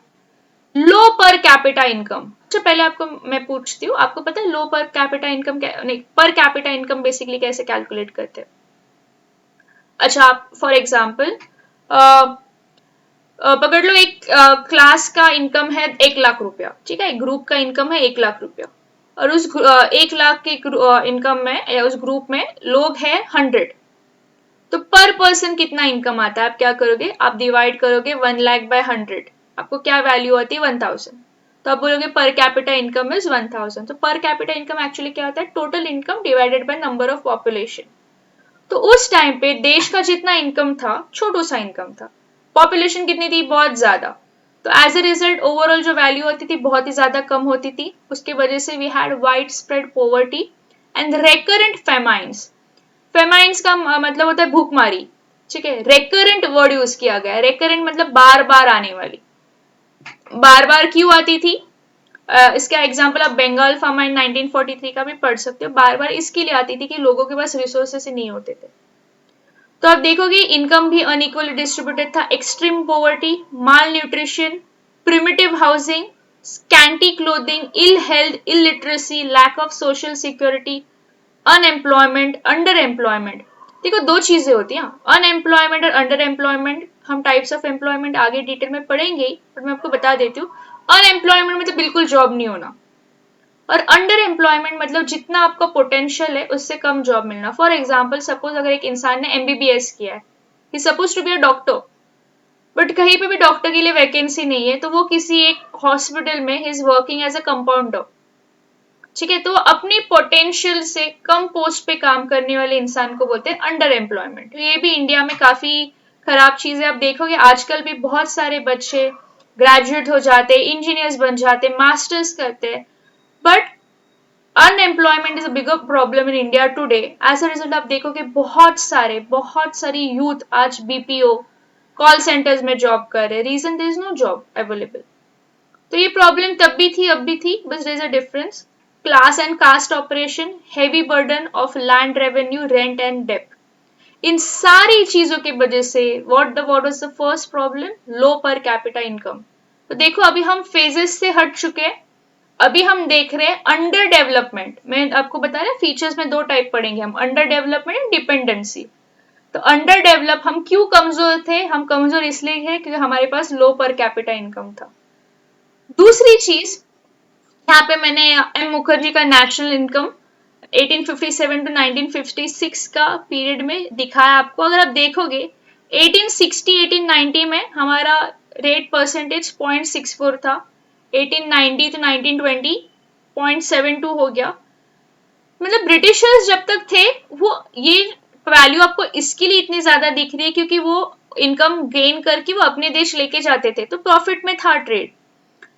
लो पर कैपिटा इनकम। अच्छा, पहले आपको मैं पूछती हूँ, आपको पता है लो पर कैपिटा इनकम, नहीं, पर कैपिटा इनकम बेसिकली कैसे कैलकुलेट करते हैं? अच्छा, आप फॉर एग्जाम्पल पकड़ लो, एक क्लास का इनकम है 1 लाख रुपया, ठीक है, एक ग्रुप का इनकम है 1 लाख रुपया, और उस 1 लाख के इनकम में या उस ग्रुप में लोग हैं 100, तो पर पर्सन कितना इनकम आता है? आप क्या करोगे, आप डिवाइड करोगे 1 लाख बाय 100, आपको क्या वैल्यू आती है? 1000। तो आप बोलोगे पर कैपिटा इनकम इज 1000। तो पर कैपिटा इनकम एक्चुअली क्या होता है? Total income divided by number of population. तो उस टाइम पे देश का जितना इनकम था, छोटू सा इनकम था, पॉपुलेशन कितनी थी? बहुत ज्यादा, तो एज ए रिजल्ट ओवरऑल जो वैल्यू होती थी बहुत ही ज्यादा कम होती थी। उसके वजह से we had widespread poverty and recurrent famines. Famines का मतलब होता है भूखमारी, ठीक है, रेकरेंट वर्ड यूज किया गया, रेकरेंट मतलब बार बार आने वाली। बार बार क्यों आती थी? इसका एग्जाम्पल आप बंगाल फामाइन 1943 का भी पढ़ सकते हो। बार बार इसके लिए आती थी कि लोगों के पास रिसोर्सेस ही नहीं होते थे। तो आप देखोगे इनकम भी अनइक्वली डिस्ट्रीब्यूटेड था, extreme poverty, malnutrition, primitive housing, scanty clothing, ill health, illiteracy, lack of social security, unemployment, underemployment. देखो, दो चीजें होती हैं, अनएम्प्लॉयमेंट और अंडर एम्प्लॉयमेंट। हम टाइप्स ऑफ एम्प्लॉयमेंट आगे डिटेल में पढ़ेंगे, बट मैं आपको बता देती हूँ, अनएम्प्लॉयमेंट मतलब बिल्कुल जॉब नहीं होना, और अंडर एम्प्लॉयमेंट मतलब जितना आपका पोटेंशियल है उससे कम जॉब मिलना। फॉर एग्जाम्पल, सपोज अगर एक इंसान ने एमबीबीएस किया है, ही suppose to be a doctor, but कहीं पे भी डॉक्टर के लिए वैकेंसी नहीं है, तो वो किसी एक हॉस्पिटल में ही is working as a compounder, ठीक है, तो अपनी पोटेंशियल से कम पोस्ट पे काम करने वाले इंसान को बोलते हैं अंडर एम्प्लॉयमेंट। तो ये भी इंडिया में काफी खराब चीज है। आप देखोगे आजकल भी बहुत सारे बच्चे ग्रेजुएट हो जाते, इंजीनियर्स बन जाते, मास्टर्स करते हैं, but unemployment is a bigger problem in India today. As a result आप देखोगे बहुत सारी यूथ आज बीपीओ कॉल सेंटर्स में जॉब कर रहे, reason there is no job available. तो ये प्रॉब्लम तब भी थी, अब भी थी, बस there is a difference. Class and caste operation, heavy burden of land revenue, rent and डेब्ट, इन सारी चीजों की वजह से what was the first problem? Low per capita income. तो देखो, अभी हम फेजेस से हट चुके हैं, अभी हम देख रहे हैं अंडर डेवलपमेंट। मैं आपको बता रहा फीचर्स में दो टाइप पढ़ेंगे हम, अंडर डेवलपमेंट एंड डिपेंडेंसी। तो अंडर डेवलप हम क्यों कमजोर थे? हम कमजोर इसलिए है क्योंकि हमारे पास लो पर कैपिटा इनकम था। दूसरी चीज, यहाँ पे मैंने एम मुखर्जी का नेशनल इनकम 1857 टू 1956 का पीरियड में दिखाया आपको। अगर आप देखोगे 1860-1890 में हमारा रेट परसेंटेज 0.64 था, 1890 टू 1920 0.72 हो गया। मतलब ब्रिटिशर्स जब तक थे, वो ये वैल्यू आपको इसके लिए इतनी ज्यादा दिख रही है क्योंकि वो इनकम गेन करके वो अपने देश लेके जाते थे, तो प्रॉफिट में था ट्रेड।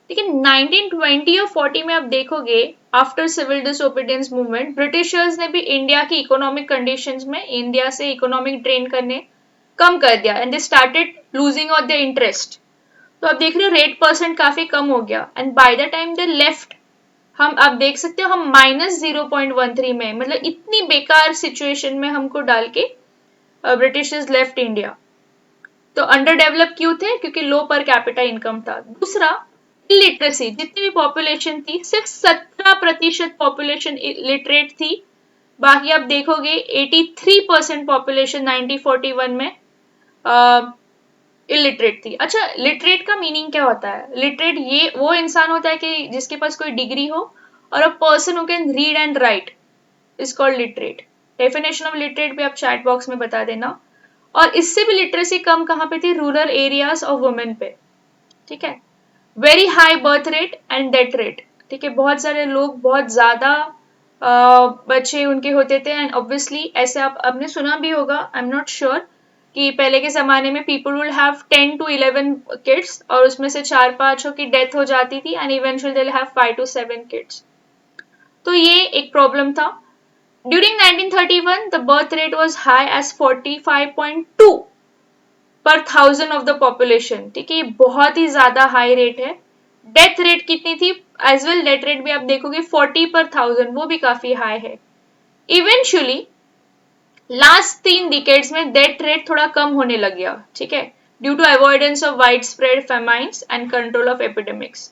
लेकिन 1920 और 40 में आप देखोगे, after civil disobedience movement, britishers ने भी इंडिया की इकोनॉमिक कंडीशंस में इंडिया से इकोनॉमिक ड्रेन करने कम कर दिया, and they started losing of their interest. तो आप देख रहे हो रेट परसेंट काफी कम हो गया, and by the time they left, हम आप देख सकते हो हम -0.13 में, मतलब इतनी बेकार सिचुएशन में हमको डाल के ब्रिटिशर्स लेफ्ट इंडिया। तो अंडर डेवलप क्यों थे? क्योंकि लो पर कैपिटा इनकम था। दूसरा, इलिटरेसी, जितनी भी पॉपुलेशन थी सिर्फ 17% पॉपुलेशन लिटरेट थी, बाकी आप देखोगे 83% पॉपुलेशन 1941 में इलिटरेट थी। अच्छा, लिटरेट का मीनिंग क्या होता है? लिटरेट ये वो इंसान होता है कि जिसके पास कोई डिग्री हो, और a person who can read and right is called literate. Definition of literate भी आप चैट बॉक्स में बता देना। और इससे भी लिटरेसी कम कहाँ पे थी? रूरल एरियाज ऑफ वुमेन पे। ठीक है। Very high birth rate and death rate. ठीक है, बहुत सारे लोग बहुत ज्यादा बच्चे उनके होते थे, एंड ऑब्वियसली ऐसे आपने सुना भी होगा, आई एम नॉट श्योर, कि पहले के जमाने में people will have 10 to 11 kids, और उसमें से 4-5 की डेथ हो जाती थी, and eventually they will have 5 to 7 kids. तो ये एक प्रॉब्लम था। During 1931 the birth rate was high as 45.2 per 1000 of the population. ठीक है, ये बहुत ही ज्यादा हाई रेट है। डेथ रेट कितनी थी? एज वेल डेथ रेट भी आप देखोगे 40 पर 1000, वो भी काफी हाई है। इवेंचुअली लास्ट 3 डिकेड्स में डेथ रेट थोड़ा कम होने लग गया। ठीक है, due to avoidance of wide spread famines and control of epidemics.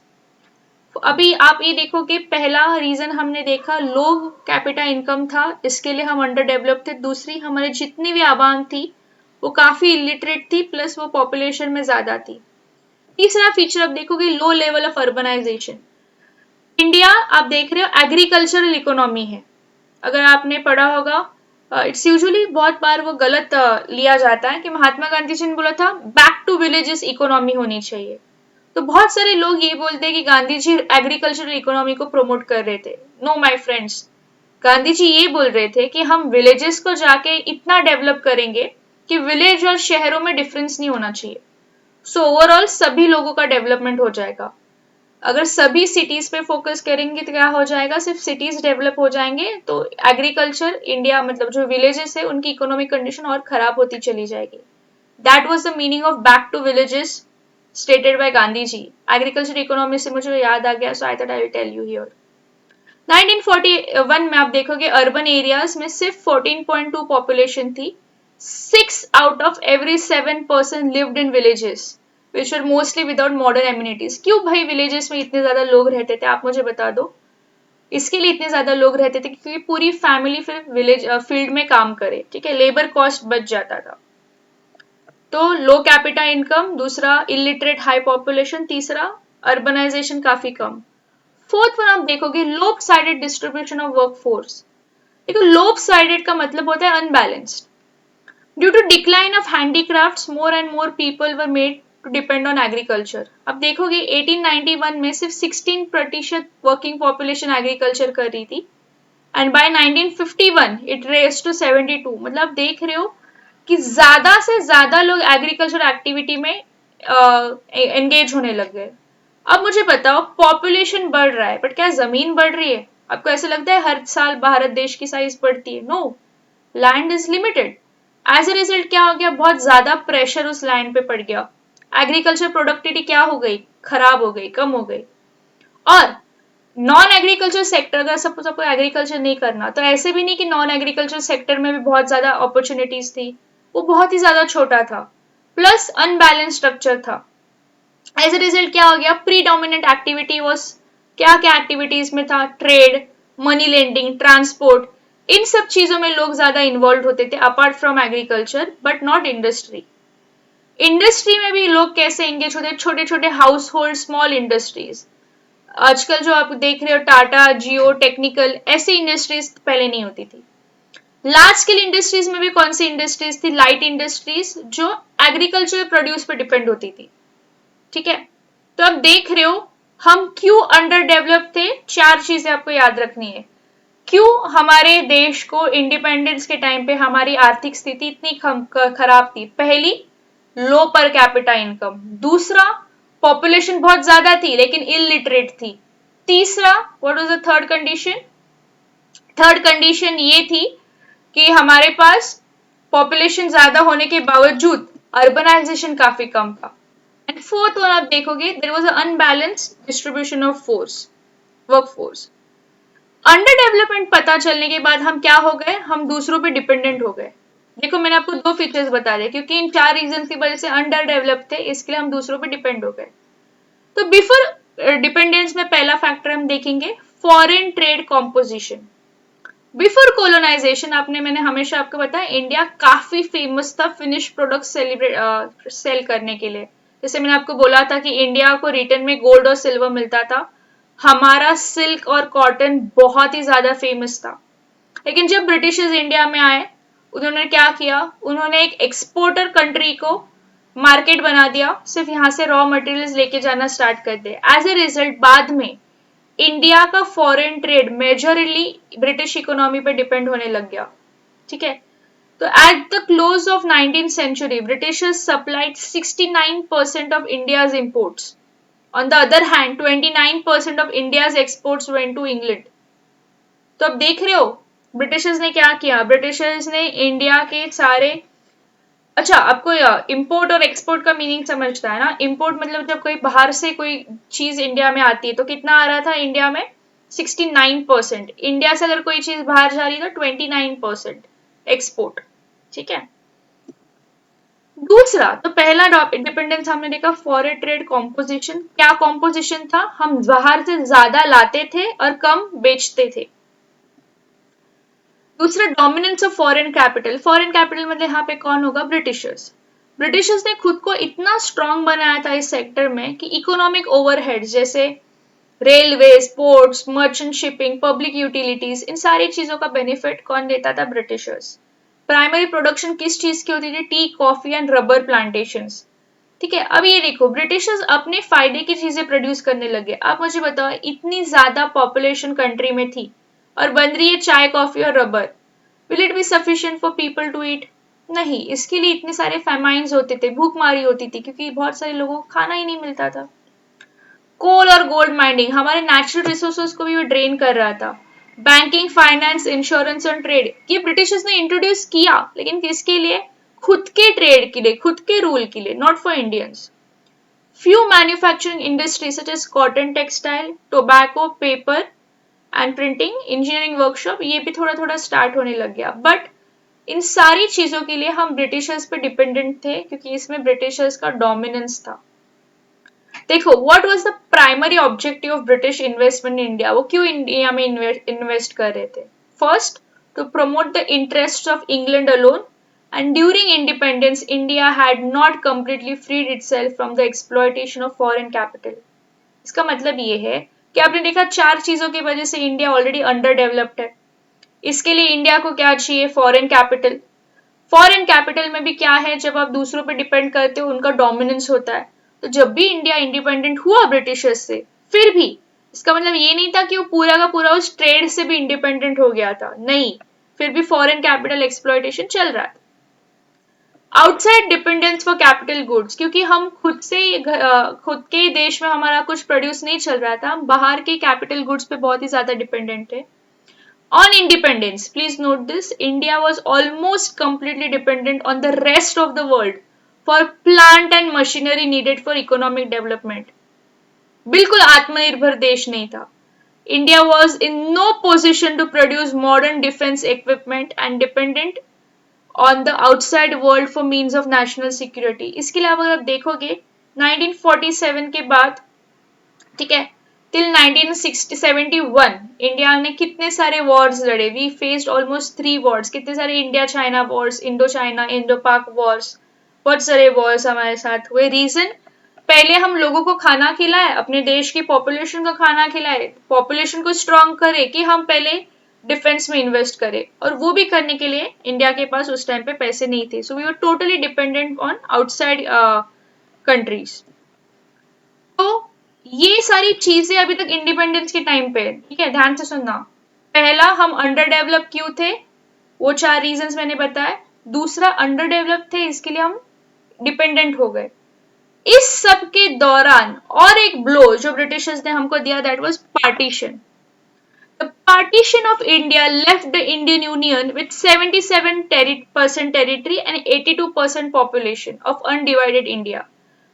अभी आप ये देखो कि पहला रीजन हमने देखा लो कैपिटा इनकम था, इसके लिए हम अंडर डेवलप थे। दूसरी, हमारे जितनी भी आबाद थी वो काफी इलिटरेट थी, प्लस वो पॉपुलेशन में ज्यादा थी। तीसरा फीचर आप देखोगे low level of urbanisation. India आप देख रहे हो एग्रीकल्चरल इकोनॉमी है। अगर आपने पढ़ा होगा, इट्स यूजुअली बहुत बार वो गलत लिया जाता है कि महात्मा गांधी जी ने बोला था बैक टू विलेजेस इकोनॉमी होनी चाहिए। तो बहुत सारे लोग ये बोलते हैं कि गांधी जी एग्रीकल्चरल इकोनॉमी को प्रमोट कर रहे थे। No my friends, Gandhi ji ये बोल रहे थे कि हम विलेजेस को जाके इतना डेवलप करेंगे कि विलेज और शहरों में डिफरेंस नहीं होना चाहिए। सो ओवरऑल सभी लोगों का डेवलपमेंट हो जाएगा। अगर सभी सिटीज पे फोकस करेंगे तो क्या हो जाएगा? सिर्फ सिटीज डेवलप हो जाएंगे तो एग्रीकल्चर इंडिया मतलब जो विलेजेस है उनकी इकोनॉमिक कंडीशन और खराब होती चली जाएगी। That was the meaning of back to villages stated by Gandhi ji. Agriculture economy से मुझे याद आ गया, so I thought I will tell you here. 1941 में आप देखोगे अर्बन एरियाज में सिर्फ 14.2 पॉपुलेशन थी। 6 out of every 7 person lived in villages which were mostly without modern amenities। क्यों भाई विलेजेस में इतने ज्यादा लोग रहते थे, आप मुझे बता दो। इसके लिए इतने ज्यादा लोग रहते थे क्योंकि पूरी फैमिली फिर विलेज फील्ड में काम करे। ठीक है, लेबर कॉस्ट बच जाता था। तो लो कैपिटा इनकम, दूसरा इलिटरेट हाई पॉपुलेशन, तीसरा अर्बनाइजेशन काफी कम। फोर्थ वन आप देखोगे lopsided distribution of workforce. देखो, लोप साइडेड का मतलब होता है unbalanced. Due to decline of handicrafts more and more people were made to depend on agriculture. अब देखोगे 1891 में सिर्फ 16% वर्किंग पॉपुलेशन एग्रीकल्चर कर रही थी, and by 1951 it raise to 72। मतलब आप देख रहे हो कि ज्यादा से ज्यादा लोग एग्रीकल्चर एक्टिविटी में एंगेज होने लग गए। अब मुझे बताओ, पॉपुलेशन बढ़ रहा है बट क्या जमीन बढ़ रही है? आपको ऐसा लगता है हर साल भारत देश की साइज बढ़ती है? No, land is limited. As a result क्या हो गया? बहुत ज्यादा प्रेशर उस लैंड पे पड़ गया। एग्रीकल्चर प्रोडक्टिविटी क्या हो गई? खराब हो गई, कम हो गई। और नॉन एग्रीकल्चर सेक्टर, अगर सपोज आपको एग्रीकल्चर नहीं करना, तो ऐसे भी नहीं कि नॉन एग्रीकल्चर सेक्टर में भी बहुत ज्यादा अपॉर्चुनिटीज थी, वो बहुत ही ज्यादा छोटा था, प्लस अनबैलेंस स्ट्रक्चर था। एज अ रिजल्ट क्या हो गया? प्रीडोमिनेंट एक्टिविटी वाज, क्या क्या एक्टिविटीज में था? ट्रेड, मनी लेंडिंग, ट्रांसपोर्ट, इन सब चीजों में लोग ज्यादा इन्वॉल्व होते थे apart from agriculture, but not industry. Industry में भी लोग कैसे एंगेज होते? छोटे छोटे हाउस होल्ड, स्मॉल इंडस्ट्रीज। आजकल जो आप देख रहे हो टाटा, जियो, टेक्निकल, ऐसी इंडस्ट्रीज पहले नहीं होती थी। लार्ज स्केल इंडस्ट्रीज में भी कौन सी इंडस्ट्रीज थी? लाइट इंडस्ट्रीज, जो एग्रीकल्चर प्रोड्यूस पे डिपेंड होती थी। ठीक है, तो अब देख रहे हो हम क्यों अंडर डेवलप थे। 4 चीजें आपको याद रखनी है। क्यों हमारे देश को इंडिपेंडेंस के टाइम पे हमारी आर्थिक स्थिति इतनी खराब थी? पहली, लो पर कैपिटा इनकम। दूसरा, पॉपुलेशन बहुत ज्यादा थी लेकिन इलिटरेट थी। तीसरा, what was the third condition? Third condition ये थी कि हमारे पास पॉपुलेशन ज्यादा होने के बावजूद अर्बनाइजेशन काफी कम था। एंड फोर्थ वन आप देखोगे, there was a unbalanced distribution of workforce. Underdevelopment पता चलने के बाद हम क्या हो गए? हम दूसरों पे डिपेंडेंट हो गए। देखो, मैंने आपको 2 फीचर्स बता दिए, क्योंकि इन 4 रीजन की वजह से अंडर डेवलप थे, इसके लिए हम दूसरों पे डिपेंड हो गए। तो बिफोर डिपेंडेंस में पहला फैक्टर हम देखेंगे foreign trade composition. Before colonisation मैंने हमेशा आपको बताया इंडिया काफी फेमस था फिनिश प्रोडक्ट सेल करने के लिए। जैसे मैंने आपको बोला था कि इंडिया को रिटर्न में गोल्ड और सिल्वर मिलता था, हमारा सिल्क और कॉटन बहुत ही ज्यादा फेमस था। लेकिन जब ब्रिटिशर्स इंडिया में आए, उन्होंने क्या किया, उन्होंने एक एक्सपोर्टर कंट्री को मार्केट बना दिया, सिर्फ यहाँ से रॉ मटेरियल्स लेके जाना स्टार्ट कर दे। एज ए रिजल्ट बाद में इंडिया का foreign trade majorly British economy पे डिपेंड होने लग गया। ठीक है, तो at the close of 19th century britishers supplied 69% of India's imports. On the other hand 29% of India's exports went to England. तो अब देख रहे हो ब्रिटिशर्स ने क्या किया, ब्रिटिशर्स ने इंडिया के सारे, अच्छा आपको इंपोर्ट और एक्सपोर्ट का मीनिंग समझता है ना। इंपोर्ट मतलब जब कोई बाहर से कोई चीज इंडिया में आती है तो कितना आ रहा था इंडिया में, 69%। इंडिया से अगर कोई चीज बाहर जा रही है तो 29% एक्सपोर्ट। ठीक है, दूसरा तो पहला डिपेंडेंस हमने देखा फॉरेन ट्रेड कॉम्पोजिशन। क्या कॉम्पोजिशन था, हम बाहर से ज्यादा लाते थे और कम बेचते थे। दूसरा dominance of foreign capital. Foreign capital मतलब यहाँ पे कौन होगा, ब्रिटिशर्स। ब्रिटिशर्स ने खुद को इतना स्ट्रांग बनाया था इस सेक्टर में कि इकोनॉमिक ओवरहेड जैसे railway, ports, merchant shipping, public utilities, इन सारी चीजों का बेनिफिट कौन देता था, ब्रिटिशर्स। प्राइमरी प्रोडक्शन किस चीज की होती थी, T, coffee and rubber plantations. ठीक है, अब ये देखो ब्रिटिशर्स अपने फायदे की चीजें प्रोड्यूस करने लगे। आप मुझे बताओ इतनी ज्यादा पॉपुलेशन कंट्री में थी और बन रही है चाय, कॉफी और rubber, will it be sufficient for people to eat? नहीं, इसके लिए इतने सारे फेमाइन्स होते थे, भूखमारी होती थी क्योंकि बहुत सारे लोगों को खाना ही नहीं मिलता था। कोल और गोल्ड माइनिंग हमारे नेचुरल रिसोर्सेज को भी वो ड्रेन कर रहा था। बैंकिंग, फाइनेंस, इंश्योरेंस और ट्रेड ये ब्रिटिशर्स ने इंट्रोड्यूस किया, लेकिन किसके लिए, खुद के ट्रेड के लिए, खुद के रूल के लिए, not for Indians. Few manufacturing industries such as cotton textile, tobacco, paper and printing, engineering workshop ये भी थोड़ा थोड़ा स्टार्ट होने लग गया। बट इन सारी चीजों के लिए हम ब्रिटिशर्स पे डिपेंडेंट थे क्योंकि इसमें ब्रिटिशर्स का डोमिनेंस था। देखो what was the primary objective of British investment in India, वो क्यों इंडिया में इन्वेस्ट कर रहे थे। First, to promote the interest of England alone, and during independence India had not completely freed itself from the exploitation of foreign capital। इसका मतलब ये है कि आपने देखा चार चीजों की वजह से इंडिया ऑलरेडी अंडर डेवलप्ड है। इसके लिए इंडिया को क्या चाहिए, फॉरेन कैपिटल। फॉरेन कैपिटल में भी क्या है, जब आप दूसरों पर डिपेंड करते हो उनका डोमिनेंस होता है। तो जब भी इंडिया इंडिपेंडेंट हुआ ब्रिटिशर्स से, फिर भी इसका मतलब ये नहीं था कि वो पूरा का पूरा उस ट्रेड से भी इंडिपेंडेंट हो गया था, नहीं, फिर भी फॉरेन कैपिटल एक्सप्लॉयटेशन चल रहा था। Outside dependence for capital goods, क्योंकि हम खुद के देश में हमारा कुछ प्रोड्यूस नहीं चल रहा था, हम बाहर के कैपिटल गुड्स पे बहुत ही ज्यादा डिपेंडेंट थे। On independence, please note this, India was almost completely dependent on the rest of the world for plant and machinery needed for economic development. बिल्कुल आत्मनिर्भर देश नहीं था। India was in no position to produce modern defence equipment and dependent on the outside world for means of national security। इसके लिए अगर आप देखोगे 1947 के बाद, ठीक है, till 1971 इंडिया ने कितने सारे वॉर्स लड़े, वी फेस्ड ऑलमोस्ट 3 वॉर्स, कितने सारे India China Wars, Indo China, Indo पाक वॉर्स, बहुत सारे वॉर्स हमारे साथ हुए। रीजन, पहले हम लोगों को खाना खिलाए, अपने देश की पॉपुलेशन को खाना खिलाए, पॉपुलेशन को स्ट्रॉन्ग करे कि हम पहले डिफेंस में इन्वेस्ट करें, और वो भी करने के लिए इंडिया के पास उस टाइम पे पैसे नहीं थे। So we were totally dependent on outside countries. तो ये सारी चीजें अभी तक इंडिपेंडेंस के टाइम पे, ठीक है, ध्यान से सुनना। पहला, हम अंडर डेवलप क्यों थे, वो 4 रीजंस मैंने बताए। दूसरा, अंडर डेवलप थे इसके लिए हम डिपेंडेंट हो गए। इस सब के दौरान और एक ब्लो जो ब्रिटिशर्स ने हमको दिया, that was partition. The partition of India left the Indian Union with 77% territory and 82% population of undivided India।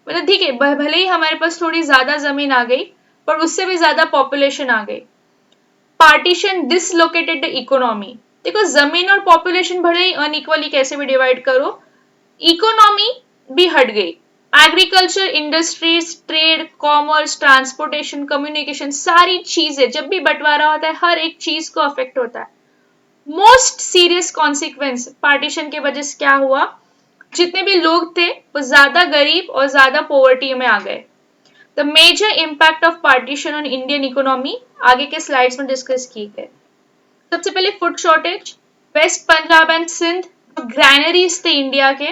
मतलब ठीक है, भले ही हमारे पास थोड़ी ज्यादा जमीन आ गई पर उससे भी ज्यादा पॉपुलेशन आ गई। Partition dislocated the economy. देखो जमीन और पॉपुलेशन भले ही अनइक्वली कैसे भी डिवाइड करो, इकोनॉमी भी हट गई। Agriculture, industries, trade, commerce, transportation, communication, सारी चीजें जब भी बंटवारा होता है हर एक चीज को अफेक्ट होता है। मोस्ट सीरियस कॉन्सिक्वेंस पार्टीशन के वजह से क्या हुआ, जितने भी लोग थे वो ज्यादा गरीब और ज्यादा पॉवर्टी में आ गए। The major impact of partition on Indian economy आगे के स्लाइड्स में डिस्कस की गए। सबसे पहले food shortage. West Punjab and Sindh जो ग्रैनरीज थे इंडिया के,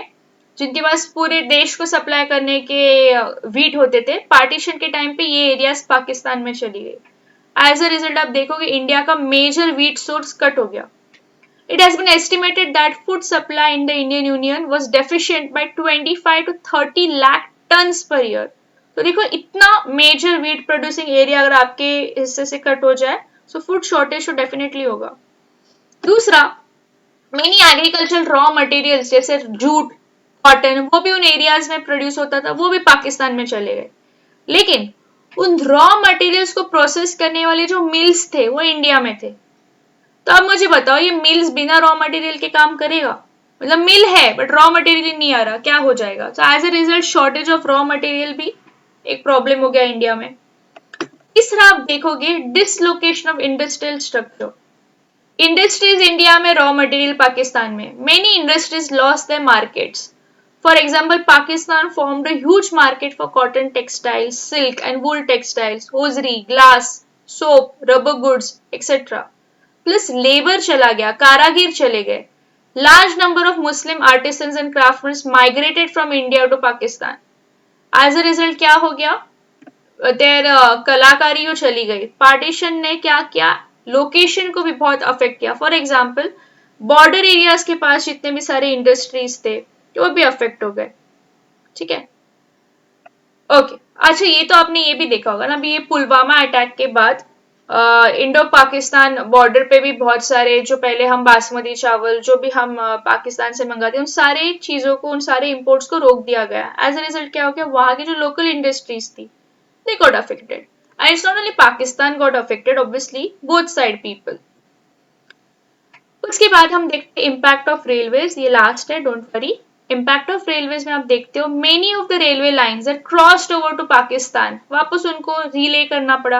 जिनके पास पूरे देश को सप्लाई करने के व्हीट होते थे, पार्टीशन के टाइम पे ये एरियाज पाकिस्तान में चली गई। एज अ रिजल्ट आप देखोगे इंडिया का मेजर व्हीट सोर्स कट हो गया। It has been estimated that food supply in the Indian Union was deficient by 25 to 30 lakh tons per year. तो देखो इतना मेजर व्हीट प्रोड्यूसिंग एरिया अगर आपके हिस्से से कट हो जाए, तो फूड शॉर्टेज तो डेफिनेटली होगा। दूसरा, मेनी एग्रीकल्चरल रॉ मटेरियल्स जैसे जूट, कॉटन, वो भी उन एरियाज में प्रोड्यूस होता था, वो भी पाकिस्तान में चले गए। लेकिन उन रॉ मटेरियल्स को प्रोसेस करने वाले जो मिल्स थे वो इंडिया में थे। तो अब मुझे बताओ ये मिल्स बिना रॉ मटेरियल के काम करेगा? मतलब मिल है बट रॉ मटेरियल नहीं आ रहा, क्या हो जाएगा? तो as a result shortage of raw material भी एक प्रॉब्लम हो गया इंडिया में। तीसरा आप देखोगे dislocation of industrial structure. Industries India में, रॉ मटेरियल पाकिस्तान में। Many industries lost their markets. For example, Pakistan formed a huge market for cotton textiles, silk and wool textiles, hosiery, glass, soap, rubber goods, etc. Plus labour चला गया, कारागिर चले गए। Large number of Muslim artisans and craftsman migrated from India to Pakistan. As a result क्या हो गया, there कलाकारियों चली गई। पार्टीशन ने क्या किया, लोकेशन को भी बहुत अफेक्ट किया। फॉर एग्जाम्पल बॉर्डर एरियाज के पास जितने भी सारे इंडस्ट्रीज थे वो भी अफेक्ट हो गए। ठीक है, ओके। अच्छा, ये तो आपने ये भी देखा होगा ना, अभी ये पुलवामा अटैक के बाद इंडो पाकिस्तान बॉर्डर पे भी बहुत सारे, जो पहले हम बासमती चावल जो भी हम पाकिस्तान से मंगाते हैं, उन सारे चीजों को, उन सारे इंपोर्ट्स को रोक दिया गया। एज अ रिजल्ट क्या हो गया, वहां की जो लोकल इंडस्ट्रीज थी they got affected, and it's not only Pakistan got affected, obviously both side people. उसके बाद हम देखते हैं इम्पैक्ट ऑफ रेलवेज, ये लास्ट है, don't worry. Impact of railways में आप देखते हो many of the railway lines that crossed over to Pakistan, वापस उनको रीले करना पड़ा।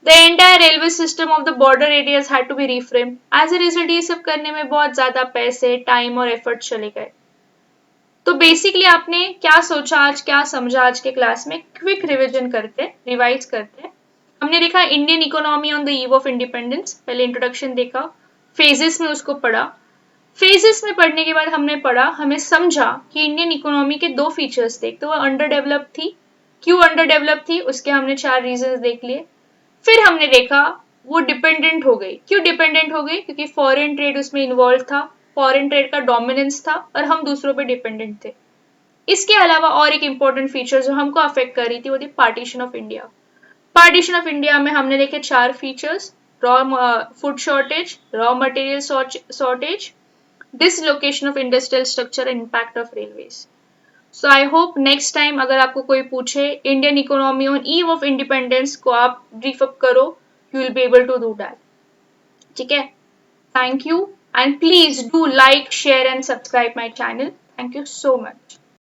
The entire railway system of the border areas had to be reframed. As a result ये सब करने में बहुत ज्यादा पैसे, टाइम और एफर्ट चले गए। तो बेसिकली आपने क्या सोचा आज, क्या समझा आज के क्लास में, क्विक रिवीजन करते, रिवाइज करते। हमने देखा Indian economy on the eve of independence, पहले इंट्रोडक्शन देखा, फेजेस में उसको पढ़ा। फेजेस में पढ़ने के बाद हमने पढ़ा, हमें समझा कि इंडियन इकोनॉमी के दो फीचर्स थे। एक तो वो अंडर डेवलप थी, क्यों अंडर डेवलप थी उसके हमने 4 रीजंस देख लिए। फिर हमने देखा वो डिपेंडेंट हो गई, क्यों डिपेंडेंट हो गई, क्योंकि फॉरेन ट्रेड उसमें इन्वॉल्व था, फॉरेन ट्रेड का डोमिनेंस था और हम दूसरों पे डिपेंडेंट थे। इसके अलावा और एक इंपॉर्टेंट फीचर जो हमको अफेक्ट कर रही थी वो थी partition of India. Partition of India में हमने देखे 4 features, raw food shortage, raw material shortage, dislocation of industrial structure and impact of railways. So I hope next time अगर आपको कोई पूछे Indian economy on eve of independence को आप brief up करो, you will be able to do that. ठीक है, thank you and please do like, share and subscribe my channel. Thank you so much.